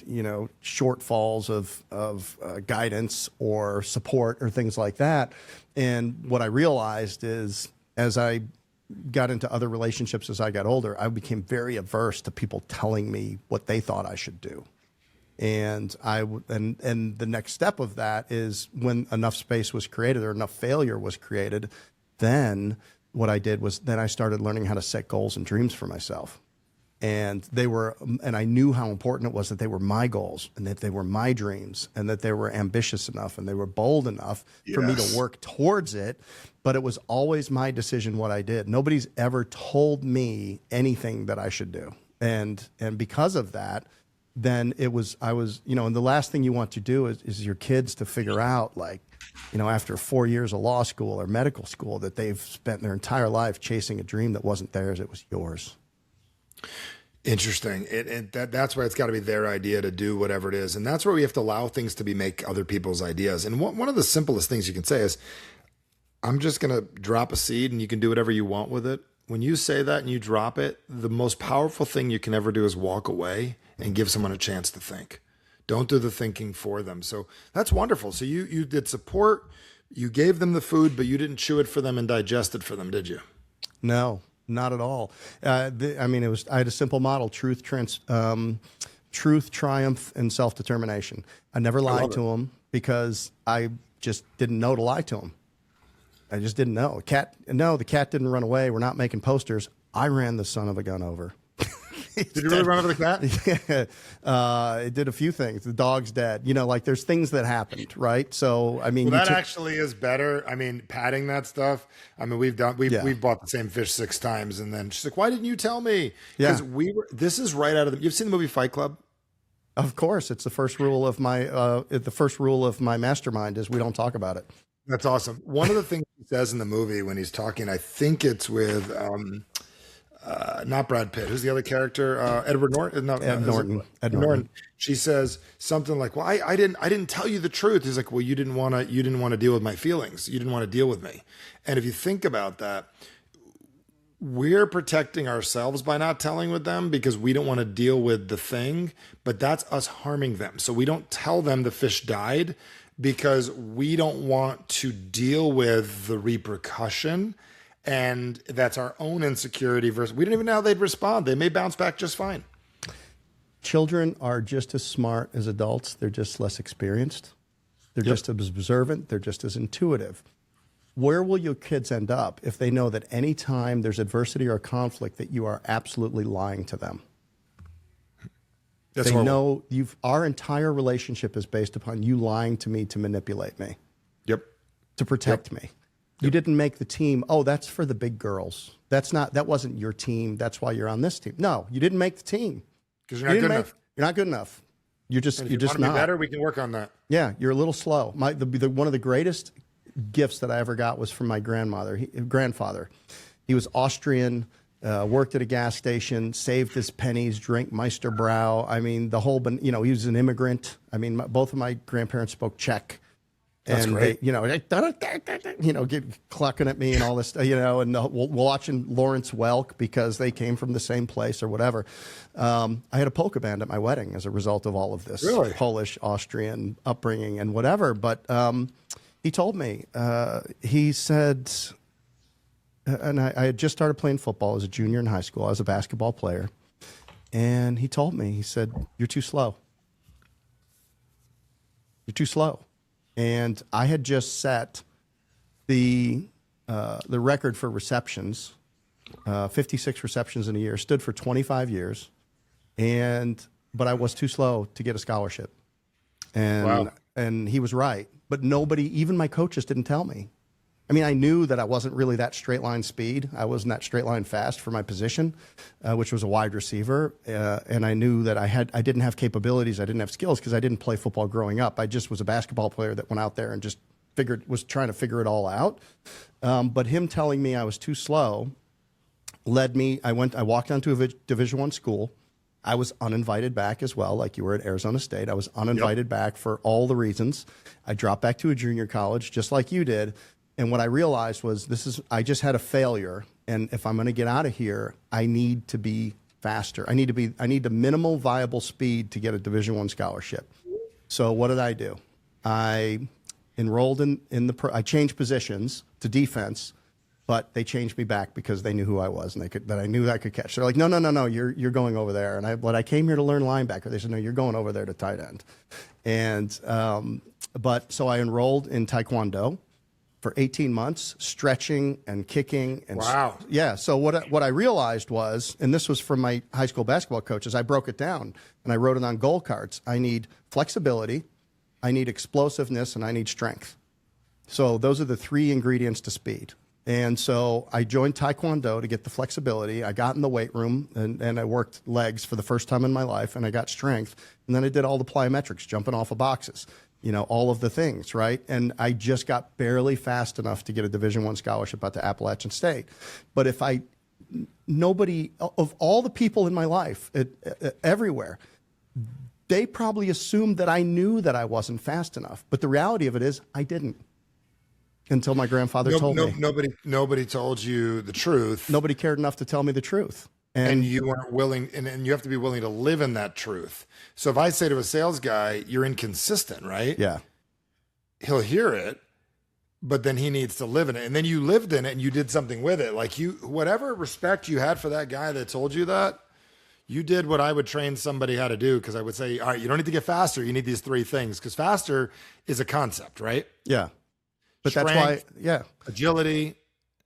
shortfalls of guidance or support or things like that. And what I realized is as I got into other relationships as I got older, I became very averse to people telling me what they thought I should do. And and the next step of that is when enough space was created or enough failure was created, then what I did was then I started learning how to set goals and dreams for myself. And I knew how important it was that they were my goals and that they were my dreams and that they were ambitious enough and they were bold enough for me to work towards it. But it was always my decision what I did. Nobody's ever told me anything that I should do. And because of that, then and the last thing you want to do is your kids to figure out, like, after 4 years of law school or medical school, that they've spent their entire life chasing a dream that wasn't theirs, it was yours. Interesting. That's why it's got to be their idea to do whatever it is. And that's where we have to allow things to make other people's ideas. And one of the simplest things you can say is, I'm just going to drop a seed and you can do whatever you want with it. When you say that and you drop it, the most powerful thing you can ever do is walk away and give someone a chance to think. Don't do the thinking for them. So that's wonderful. So you did support, you gave them the food, but you didn't chew it for them and digest it for them, did you? No. Not at all. I had a simple model: truth, triumph, and self-determination. I never lied to him because I just didn't know to lie to him. I just didn't know. The cat didn't run away. We're not making posters. I ran the son of a gun over. Did you really run over the cat? Yeah. It did a few things. The dog's dead. There's things that happened, right? So, that actually is better. Patting that stuff. We've bought the same fish 6 times, and then she's like, "Why didn't you tell me?" Because this is right out of you've seen the movie Fight Club? Of course, it's the first rule of my mastermind is we don't talk about it. That's awesome. One of the things he says in the movie when he's talking, I think it's with not Brad Pitt. Who's the other character? Edward Norton. No, Ed Norton. Ed Norton. She says something like, "Well, I didn't tell you the truth." He's like, "Well, you didn't want to deal with my feelings. You didn't want to deal with me." And if you think about that, we're protecting ourselves by not telling with them because we don't want to deal with the thing, but that's us harming them. So we don't tell them the fish died because we don't want to deal with the repercussion. And that's our own insecurity versus we didn't even know how they'd respond. They may bounce back just fine. Children are just as smart as adults. They're just less experienced. They're just as observant. They're just as intuitive. Where will your kids end up if they know that any time there's adversity or conflict that you are absolutely lying to them? That's they horrible. know our entire relationship is based upon you lying to me to manipulate me. Yep. To protect me. You didn't make the team. Oh, that's for the big girls. That wasn't your team. That's why you're on this team. No, you didn't make the team. Because you're not good enough. You're not good enough. You're just want not. to be better, we can work on that. Yeah, you're a little slow. One of the greatest gifts that I ever got was from my grandfather. He was Austrian, worked at a gas station, saved his pennies, drank Meisterbrau. He was an immigrant. Both of my grandparents spoke Czech. That's great. Get clucking at me and all this, and watching Lawrence Welk because they came from the same place or whatever. I had a polka band at my wedding as a result of all of this Polish, Austrian upbringing and whatever. But he told me, he said, and I had just started playing football as a junior in high school. I was a basketball player. And he told me, he said, "You're too slow. You're too slow." And I had just set the record for receptions, 56 receptions in a year, stood for 25 years, but I was too slow to get a scholarship. And he was right. But nobody, even my coaches, didn't tell me. I knew that I wasn't really that straight line speed. I wasn't that straight line fast for my position, which was a wide receiver. And I knew that I didn't have capabilities. I didn't have skills because I didn't play football growing up. I just was a basketball player that went out there and just was trying to figure it all out. But him telling me I was too slow led me. I walked onto a Division I school. I was uninvited back as well, like you were at Arizona State. I was uninvited back for all the reasons. I dropped back to a junior college, just like you did. And what I realized was I just had a failure. And if I'm going to get out of here, I need to be faster. I need the minimal viable speed to get a Division I scholarship. So what did I do? I enrolled I changed positions to defense But they changed me back because they knew who I was and that I knew I could catch. They're like, no, you're going over there. And I came here to learn linebacker. They said, no, you're going over there to tight end. And so I enrolled in Taekwondo for 18 months, stretching and kicking. And wow. Yeah. So what I realized was, and this was from my high school basketball coaches, I broke it down and I wrote it on goal cards. I need flexibility, I need explosiveness, and I need strength. So those are the 3 ingredients to speed. And so I joined Taekwondo to get the flexibility. I got in the weight room and I worked legs for the first time in my life, and I got strength. And then I did all the plyometrics, jumping off of boxes, all of the things, right? And I just got barely fast enough to get a Division I scholarship out to Appalachian State. But nobody of all the people in my life, everywhere, they probably assumed that I knew that I wasn't fast enough. But the reality of it is I didn't. Until my grandfather told me. Nobody told you the truth. Nobody cared enough to tell me the truth. And you weren't willing, and you have to be willing to live in that truth. So if I say to a sales guy, you're inconsistent, right? Yeah. He'll hear it, but then he needs to live in it. And then you lived in it and you did something with it. Like whatever respect you had for that guy that told you that, you did what I would train somebody how to do. Cause I would say, all right, you don't need to get faster. You need these 3 things. Cause faster is a concept, right? Yeah. But Strength, that's why, yeah. Agility,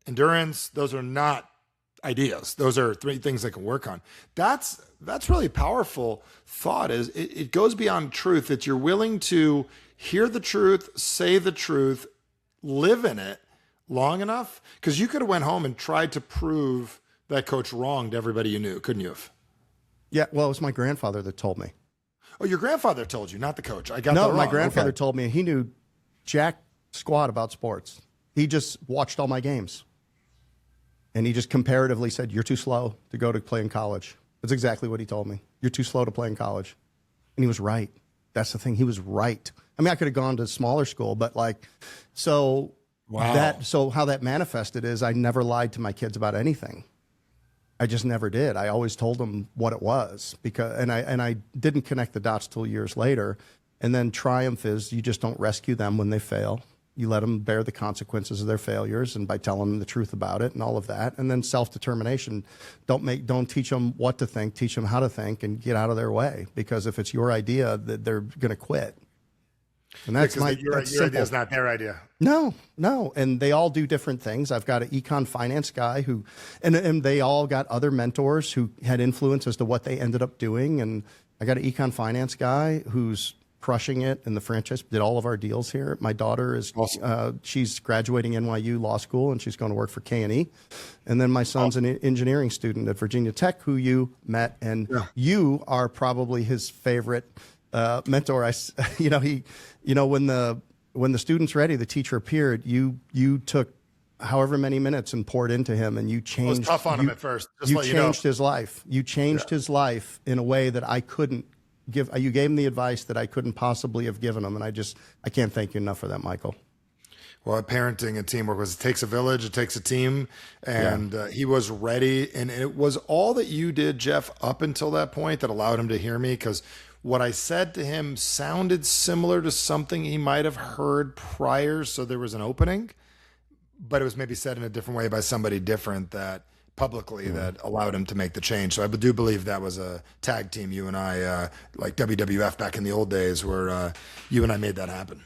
endurance, those are not ideas. Those are 3 things I can work on. That's really powerful thought. Is it goes beyond truth. That you're willing to hear the truth, say the truth, live in it long enough. Because you could have went home and tried to prove that coach wronged everybody you knew, couldn't you have? Yeah, well, it was my grandfather that told me. Oh, your grandfather told you, not the coach. I got no, that wrong. My grandfather told me. He knew jack squat about sports. He just watched all my games. And he just comparatively said, you're too slow to go to play in college. That's exactly what he told me. You're too slow to play in college. And he was right. That's the thing. He was right. I mean, I could have gone to a smaller school, but so wow. So how that manifested is I never lied to my kids about anything. I just never did. I always told them what it was and I didn't connect the dots till years later. And then triumph is you just don't rescue them when they fail. You let them bear the consequences of their failures, and by telling them the truth about it and all of that. And then self-determination. Don't teach them what to think, teach them how to think and get out of their way. Because if it's your idea, that they're going to quit. And that's your idea is not their idea. No. And they all do different things. I've got an econ finance guy and they all got other mentors who had influence as to what they ended up doing. And I got an econ finance guy who's crushing it in the franchise, did all of our deals here. My daughter is, awesome. She's graduating NYU Law School and she's going to work for K&E. And then my son's an engineering student at Virginia Tech who you met, and you are probably his favorite mentor. When the student's ready, the teacher appeared, you took however many minutes and poured into him, and you changed. It was tough on him at first. You changed his life. You changed his life in a way that I couldn't give. You gave him the advice that I couldn't possibly have given him, and I can't thank you enough for that, Michael. Well, parenting and teamwork it takes a village, it takes a team, and he was ready, and it was all that you did, Jeff, up until that point that allowed him to hear me, because what I said to him sounded similar to something he might have heard prior, so there was an opening, but it was maybe said in a different way by somebody different that publicly that allowed him to make the change. So I do believe that was a tag team, you and I, like WWF back in the old days, where you and I made that happen.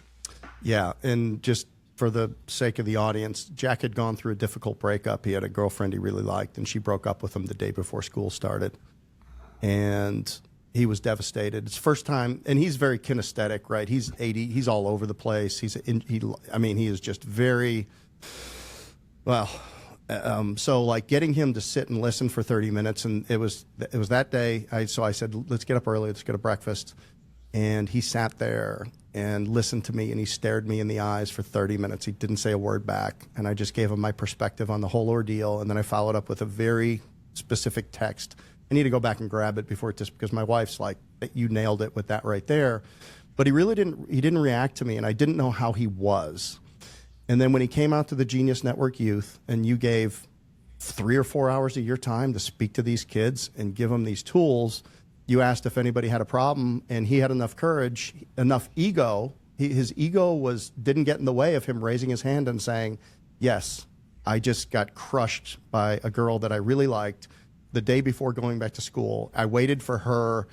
Yeah, and just for the sake of the audience, Jack had gone through a difficult breakup. He had a girlfriend he really liked, and she broke up with him the day before school started. And he was devastated. It's first time, and he's very kinesthetic, right? He's 80. He's all over the place. He is just very, well. So like getting him to sit and listen for 30 minutes, and it was that day. So I said, let's get up early. Let's go to breakfast. And he sat there and listened to me, and he stared me in the eyes for 30 minutes. He didn't say a word back, and I just gave him my perspective on the whole ordeal, and then I followed up with a very specific text. I need to go back and grab it before it just, because my wife's like, you nailed it with that right there. But he really didn't react to me, and I didn't know how he was. And then when he came out to the Genius Network Youth, and you gave 3 or 4 hours of your time to speak to these kids and give them these tools, you asked if anybody had a problem, and he had enough courage, enough ego. His ego didn't get in the way of him raising his hand and saying, yes, I just got crushed by a girl that I really liked the day before going back to school. I waited for her.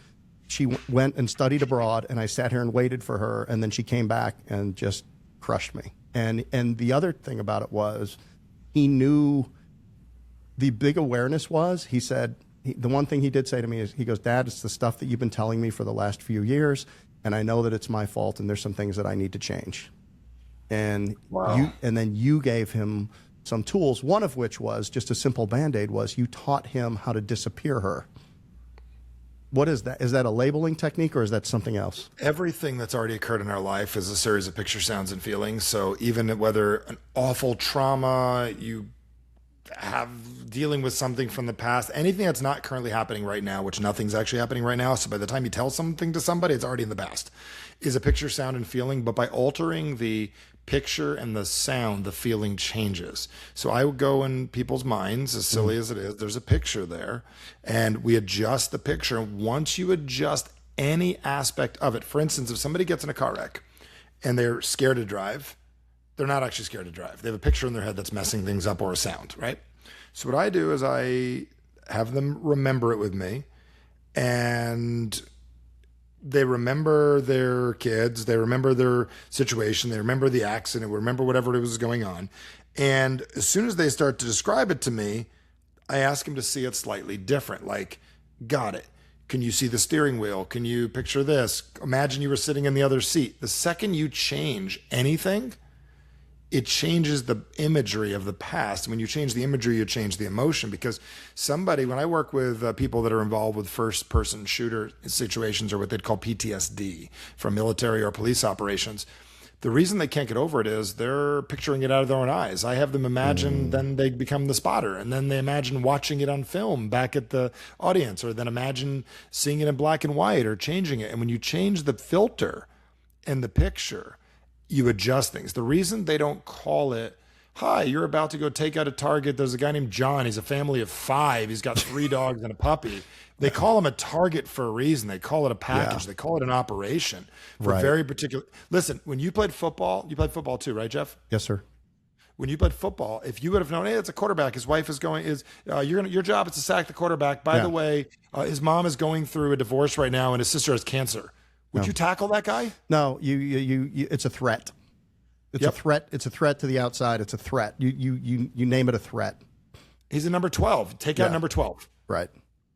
She went and studied abroad, and I sat here and waited for her, and then she came back and just crushed me. And the other thing about it was he knew the big awareness was, he said, the one thing he did say to me is, he goes, Dad, it's the stuff that you've been telling me for the last few years, and I know that it's my fault, and there's some things that I need to change. And then you gave him some tools, one of which was just a simple Band-Aid, was you taught him how to disappear her. What is that? Is that a labeling technique, or is that something else? Everything that's already occurred in our life is a series of picture, sounds, and feelings. So even whether an awful trauma, you have dealing with something from the past, anything that's not currently happening right now, which nothing's actually happening right now. So by the time you tell something to somebody, it's already in the past, is a picture, sound, and feeling. But by altering the picture and the sound, the feeling changes. So I would go in people's minds, as silly as it is, there's a picture there, and we adjust the picture. And once you adjust any aspect of it, for instance, if somebody gets in a car wreck and they're scared to drive, they're not actually scared to drive. They have a picture in their head that's messing things up, or a sound, right? So what I do is I have them remember it with me, and they remember their kids, they remember their situation, they remember the accident, remember whatever it was going on. And as soon as they start to describe it to me, I ask them to see it slightly different. Like, got it. Can you see the steering wheel? Can you picture this? Imagine you were sitting in the other seat. The second you change anything, it changes the imagery of the past. When you change the imagery, you change the emotion. Because somebody, when I work with people that are involved with first-person shooter situations, or what they'd call PTSD from military or police operations, the reason they can't get over it is they're picturing it out of their own eyes. I have them imagine, then they become the spotter, and then they imagine watching it on film back at the audience, or then imagine seeing it in black and white or changing it. And when you change the filter and the picture, you adjust things. The reason they don't call it, hi, you're about to go take out a target. There's a guy named John. He's a family of 5. He's got 3 dogs and a puppy. They call him a target for a reason. They call it a package. They call it an operation for very particular. Listen, when you played football too, right, Jeff? Yes, sir. When you played football, if you would have known, hey, it's a quarterback. His wife is going, your job is to sack the quarterback. By the way, his mom is going through a divorce right now, and his sister has cancer. Would you tackle that guy? No, you it's a threat. It's a threat. It's a threat to the outside. It's a threat. You name it a threat. He's a number 12. Take out number 12. Right.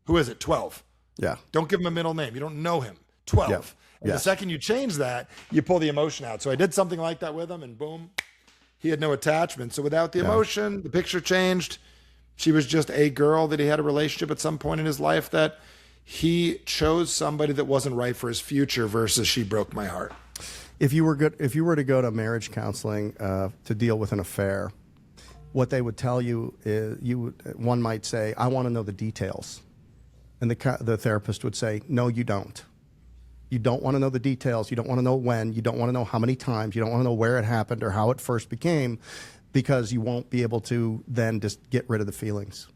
Who is it? 12. Yeah. Don't give him a middle name. You don't know him. 12. Yeah. And the second you change that, you pull the emotion out. So I did something like that with him, and boom, he had no attachment. So without the emotion, the picture changed. She was just a girl that he had a relationship at some point in his life that he chose somebody that wasn't right for his future, versus she broke my heart. If you were to go to marriage counseling to deal with an affair, what they would tell you is one might say, I want to know the details. And the therapist would say, no, you don't. You don't want to know the details. You don't want to know when. You don't want to know how many times. You don't want to know where it happened or how it first became, because you won't be able to then just get rid of the feelings.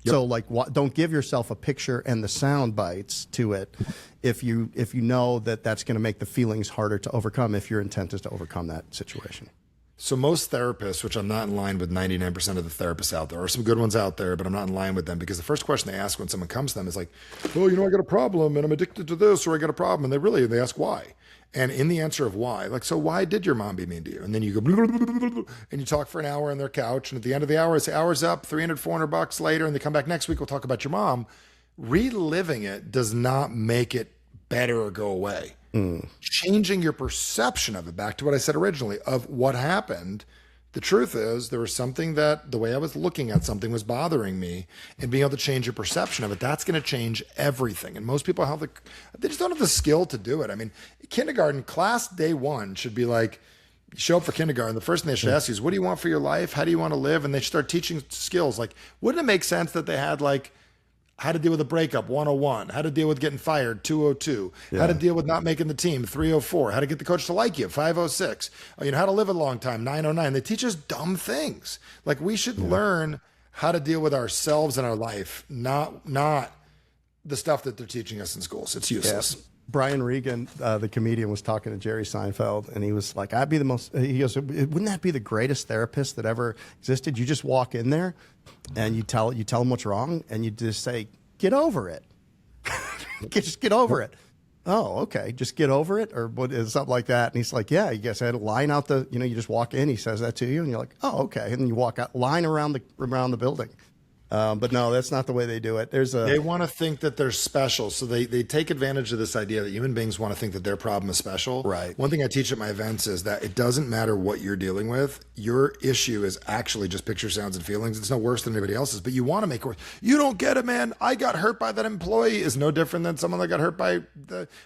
Yep. So don't give yourself a picture and the sound bites to it if you know that that's going to make the feelings harder to overcome, if your intent is to overcome that situation. So most therapists, which I'm not in line with 99% of the therapists out there, are some good ones out there, but I'm not in line with them, because the first question they ask when someone comes to them is like, oh, I got a problem and I'm addicted to this, or I got a problem. And they ask why. And in the answer of why, like, so why did your mom be mean to you? And then you go, blah, blah, blah, blah, blah, and you talk for an hour on their couch. And at the end of the hour, it's hours up, $300, $400 later. And they come back next week, we'll talk about your mom. Reliving it does not make it better or go away. Changing your perception of it, back to what I said originally, of what happened. The truth is, there was something that the way I was looking at something was bothering me, and being able to change your perception of it, that's going to change everything. And most people they just don't have the skill to do it. I mean, kindergarten class day 1 should be like, you show up for kindergarten, the first thing they should ask you is, what do you want for your life? How do you want to live? And they start teaching skills. Like, wouldn't it make sense that they had like, how to deal with a breakup, 101, how to deal with getting fired, 202, how to deal with not making the team, 304, how to get the coach to like you, 506, how to live a long time, 909. They teach us dumb things. Like, we should learn how to deal with ourselves in our life, not the stuff that they're teaching us in schools. It's useless. Brian Regan, the comedian, was talking to Jerry Seinfeld, and he was like, "I'd be the most." He goes, "Wouldn't that be the greatest therapist that ever existed? You just walk in there, and you tell them what's wrong, and you just say, 'Get over it.' Just get over it." Oh, okay. Just get over it, or what is something like that? And he's like, "Yeah, you guys had a line out the. You just walk in. He says that to you, and you're like, oh, okay. And then you walk out, line around the building." But no, that's not the way they do it. They want to think that they're special. So they take advantage of this idea that human beings want to think that their problem is special. Right. One thing I teach at my events is that it doesn't matter what you're dealing with. Your issue is actually just picture, sounds, and feelings. It's no worse than anybody else's, but you want to make it worse. You don't get it, man. I got hurt by that employee is no different than someone that got hurt by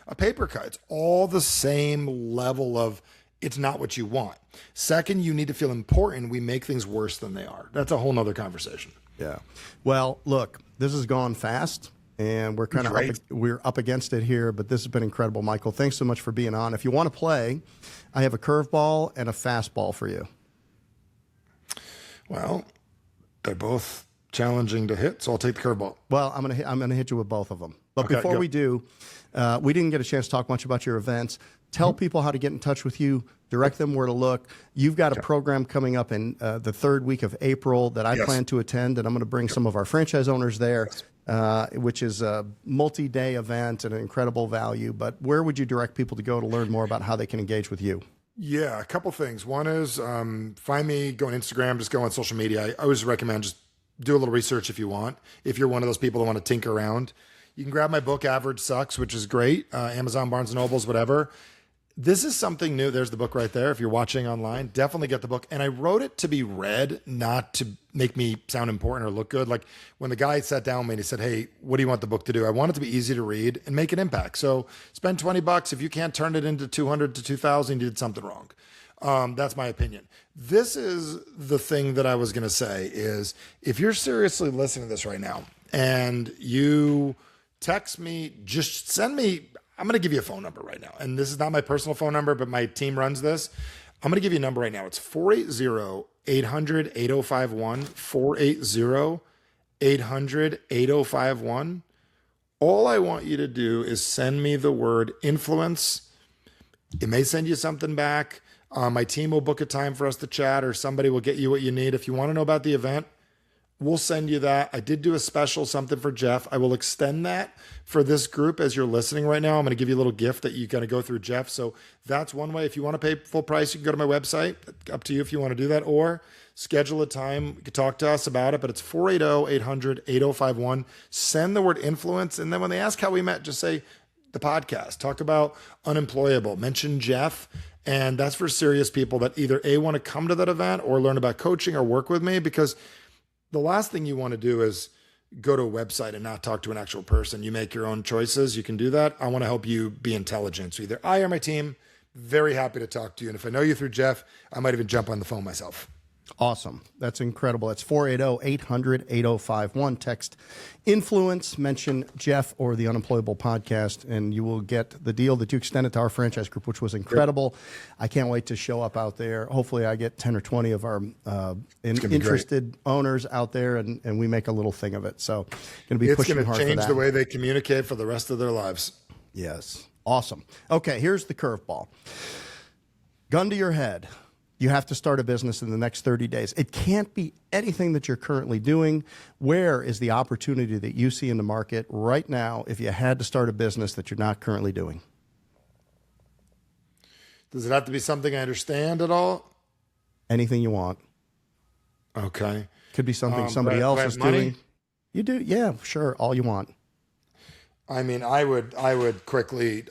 a paper cut. It's all the same level of it's not what you want. Second, you need to feel important. We make things worse than they are. That's a whole nother conversation. Yeah. Well, look, this has gone fast, and we're kind of we're up against it here, but this has been incredible, Michael. Thanks so much for being on. If you want to play, I have a curveball and a fastball for you. Well, they're both challenging to hit, so I'll take the curveball. Well, I'm gonna hit you with both of them. But before we do, we didn't get a chance to talk much about your events. Tell people how to get in touch with you. Direct them where to look. You've got a program coming up in the third week of April that I plan to attend, and I'm going to bring some of our franchise owners there, which is a multi-day event and an incredible value. But where would you direct people to go to learn more about how they can engage with you? Yeah, a couple things. One is find me, go on Instagram, just go on social media. I always recommend just do a little research if you want. If you're one of those people that want to tinker around, you can grab my book, Average Sucks, which is great. Amazon, Barnes & Nobles, whatever. This is something new. There's the book right there. If you're watching online, definitely get the book. And I wrote it to be read, not to make me sound important or look good. Like when the guy sat down with me and he said, "Hey, what do you want the book to do?" I want it to be easy to read and make an impact. So spend $20. If you can't turn it into 200 to 2,000, you did something wrong. That's my opinion. This is the thing that I was going to say is if you're seriously listening to this right now and you text me, just send me, I'm going to give you a phone number right now. And this is not my personal phone number, but my team runs this. I'm going to give you a number right now. It's 480-800-8051, 480-800-8051. All I want you to do is send me the word influence. It may send you something back. My team will book a time for us to chat, or somebody will get you what you need. If you want to know about the event, we'll send you that. I did do a special something for Jeff. I will extend that for this group as you're listening right now. I'm going to give you a little gift that you got to go through Jeff. So that's one way. If you want to pay full price, you can go to my website. Up to you if you want to do that, or schedule a time. You can talk to us about it, but it's 480-800-8051. Send the word influence. And then when they ask how we met, just say the podcast. Talk about Unemployable. Mention Jeff. And that's for serious people that either A, want to come to that event or learn about coaching or work with me, because the last thing you want to do is go to a website and not talk to an actual person. You make your own choices. You can do that. I want to help you be intelligent. So either I or my team, very happy to talk to you. And if I know you through Jeff, I might even jump on the phone myself. Awesome. That's incredible. That's 480-800-8051. Text influence, mention Jeff or the Unemployable podcast, and you will get the deal that you extended to our franchise group, which was incredible. I can't wait to show up out there. Hopefully I get 10 or 20 of our interested owners out there, and we make a little thing of it. So going to be pushing hard for that. It's going to change the way they communicate for the rest of their lives. Yes. Awesome. Okay, here's the curveball. Gun to your head. You have to start a business in the next 30 days. It can't be anything that you're currently doing. Where is the opportunity that you see in the market right now if you had to start a business that you're not currently doing? Does it have to be something I understand at all? Anything you want. Okay. Could be something somebody else is doing. You do? Yeah, sure. All you want. I mean, I'd quickly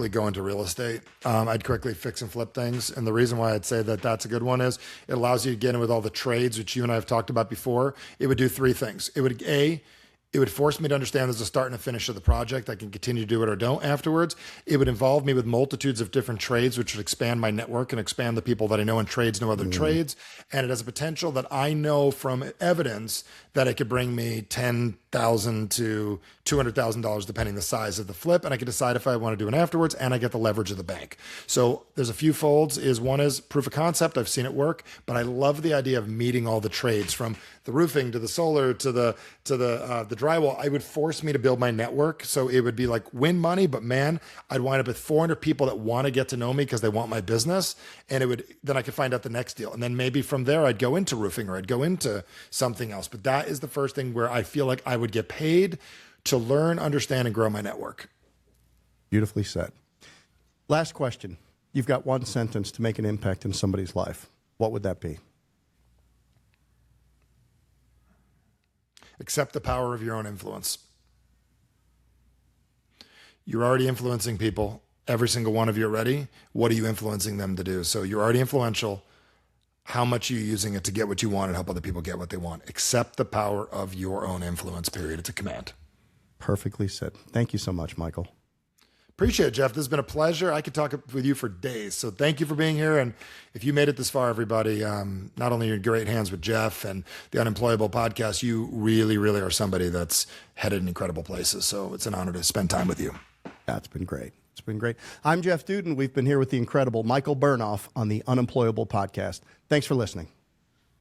go into real estate. I'd quickly fix and flip things. And the reason why I'd say that that's a good one is it allows you to get in with all the trades, which you and I have talked about before. It would do three things. It would force me to understand there's a start and a finish of the project. I can continue to do it or don't afterwards. It would involve me with multitudes of different trades, which would expand my network and expand the people that I know in trades know other trades. And it has a potential that I know from evidence that it could bring me 10, $100,000 to $200,000, depending the size of the flip. And I can decide if I want to do it afterwards, and I get the leverage of the bank. So there's a few folds. One is proof of concept. I've seen it work, but I love the idea of meeting all the trades, from the roofing to the solar to the drywall. It would force me to build my network. So it would be like win money, but man, I'd wind up with 400 people that want to get to know me because they want my business. And then I could find out the next deal. And then maybe from there, I'd go into roofing or I'd go into something else. But that is the first thing where I feel like I would get paid to learn, understand, and grow my network. Beautifully said. Last question. You've got one sentence to make an impact in somebody's life. What would that be? Accept the power of your own influence. You're already influencing people. Every single one of you already. What are you influencing them to do? So you're already influential. How much are you using it to get what you want and help other people get what they want? Accept the power of your own influence, period. It's a command. Perfectly said. Thank you so much, Michael. Appreciate it, Jeff. This has been a pleasure. I could talk with you for days. So thank you for being here. And if you made it this far, everybody, not only are you in great hands with Jeff and the Unemployable podcast, you really, really are somebody that's headed in incredible places. So it's an honor to spend time with you. That's been great. It's been great. I'm Jeff Dudan. We've been here with the incredible Michael Bernoff on the Unemployable podcast. Thanks for listening.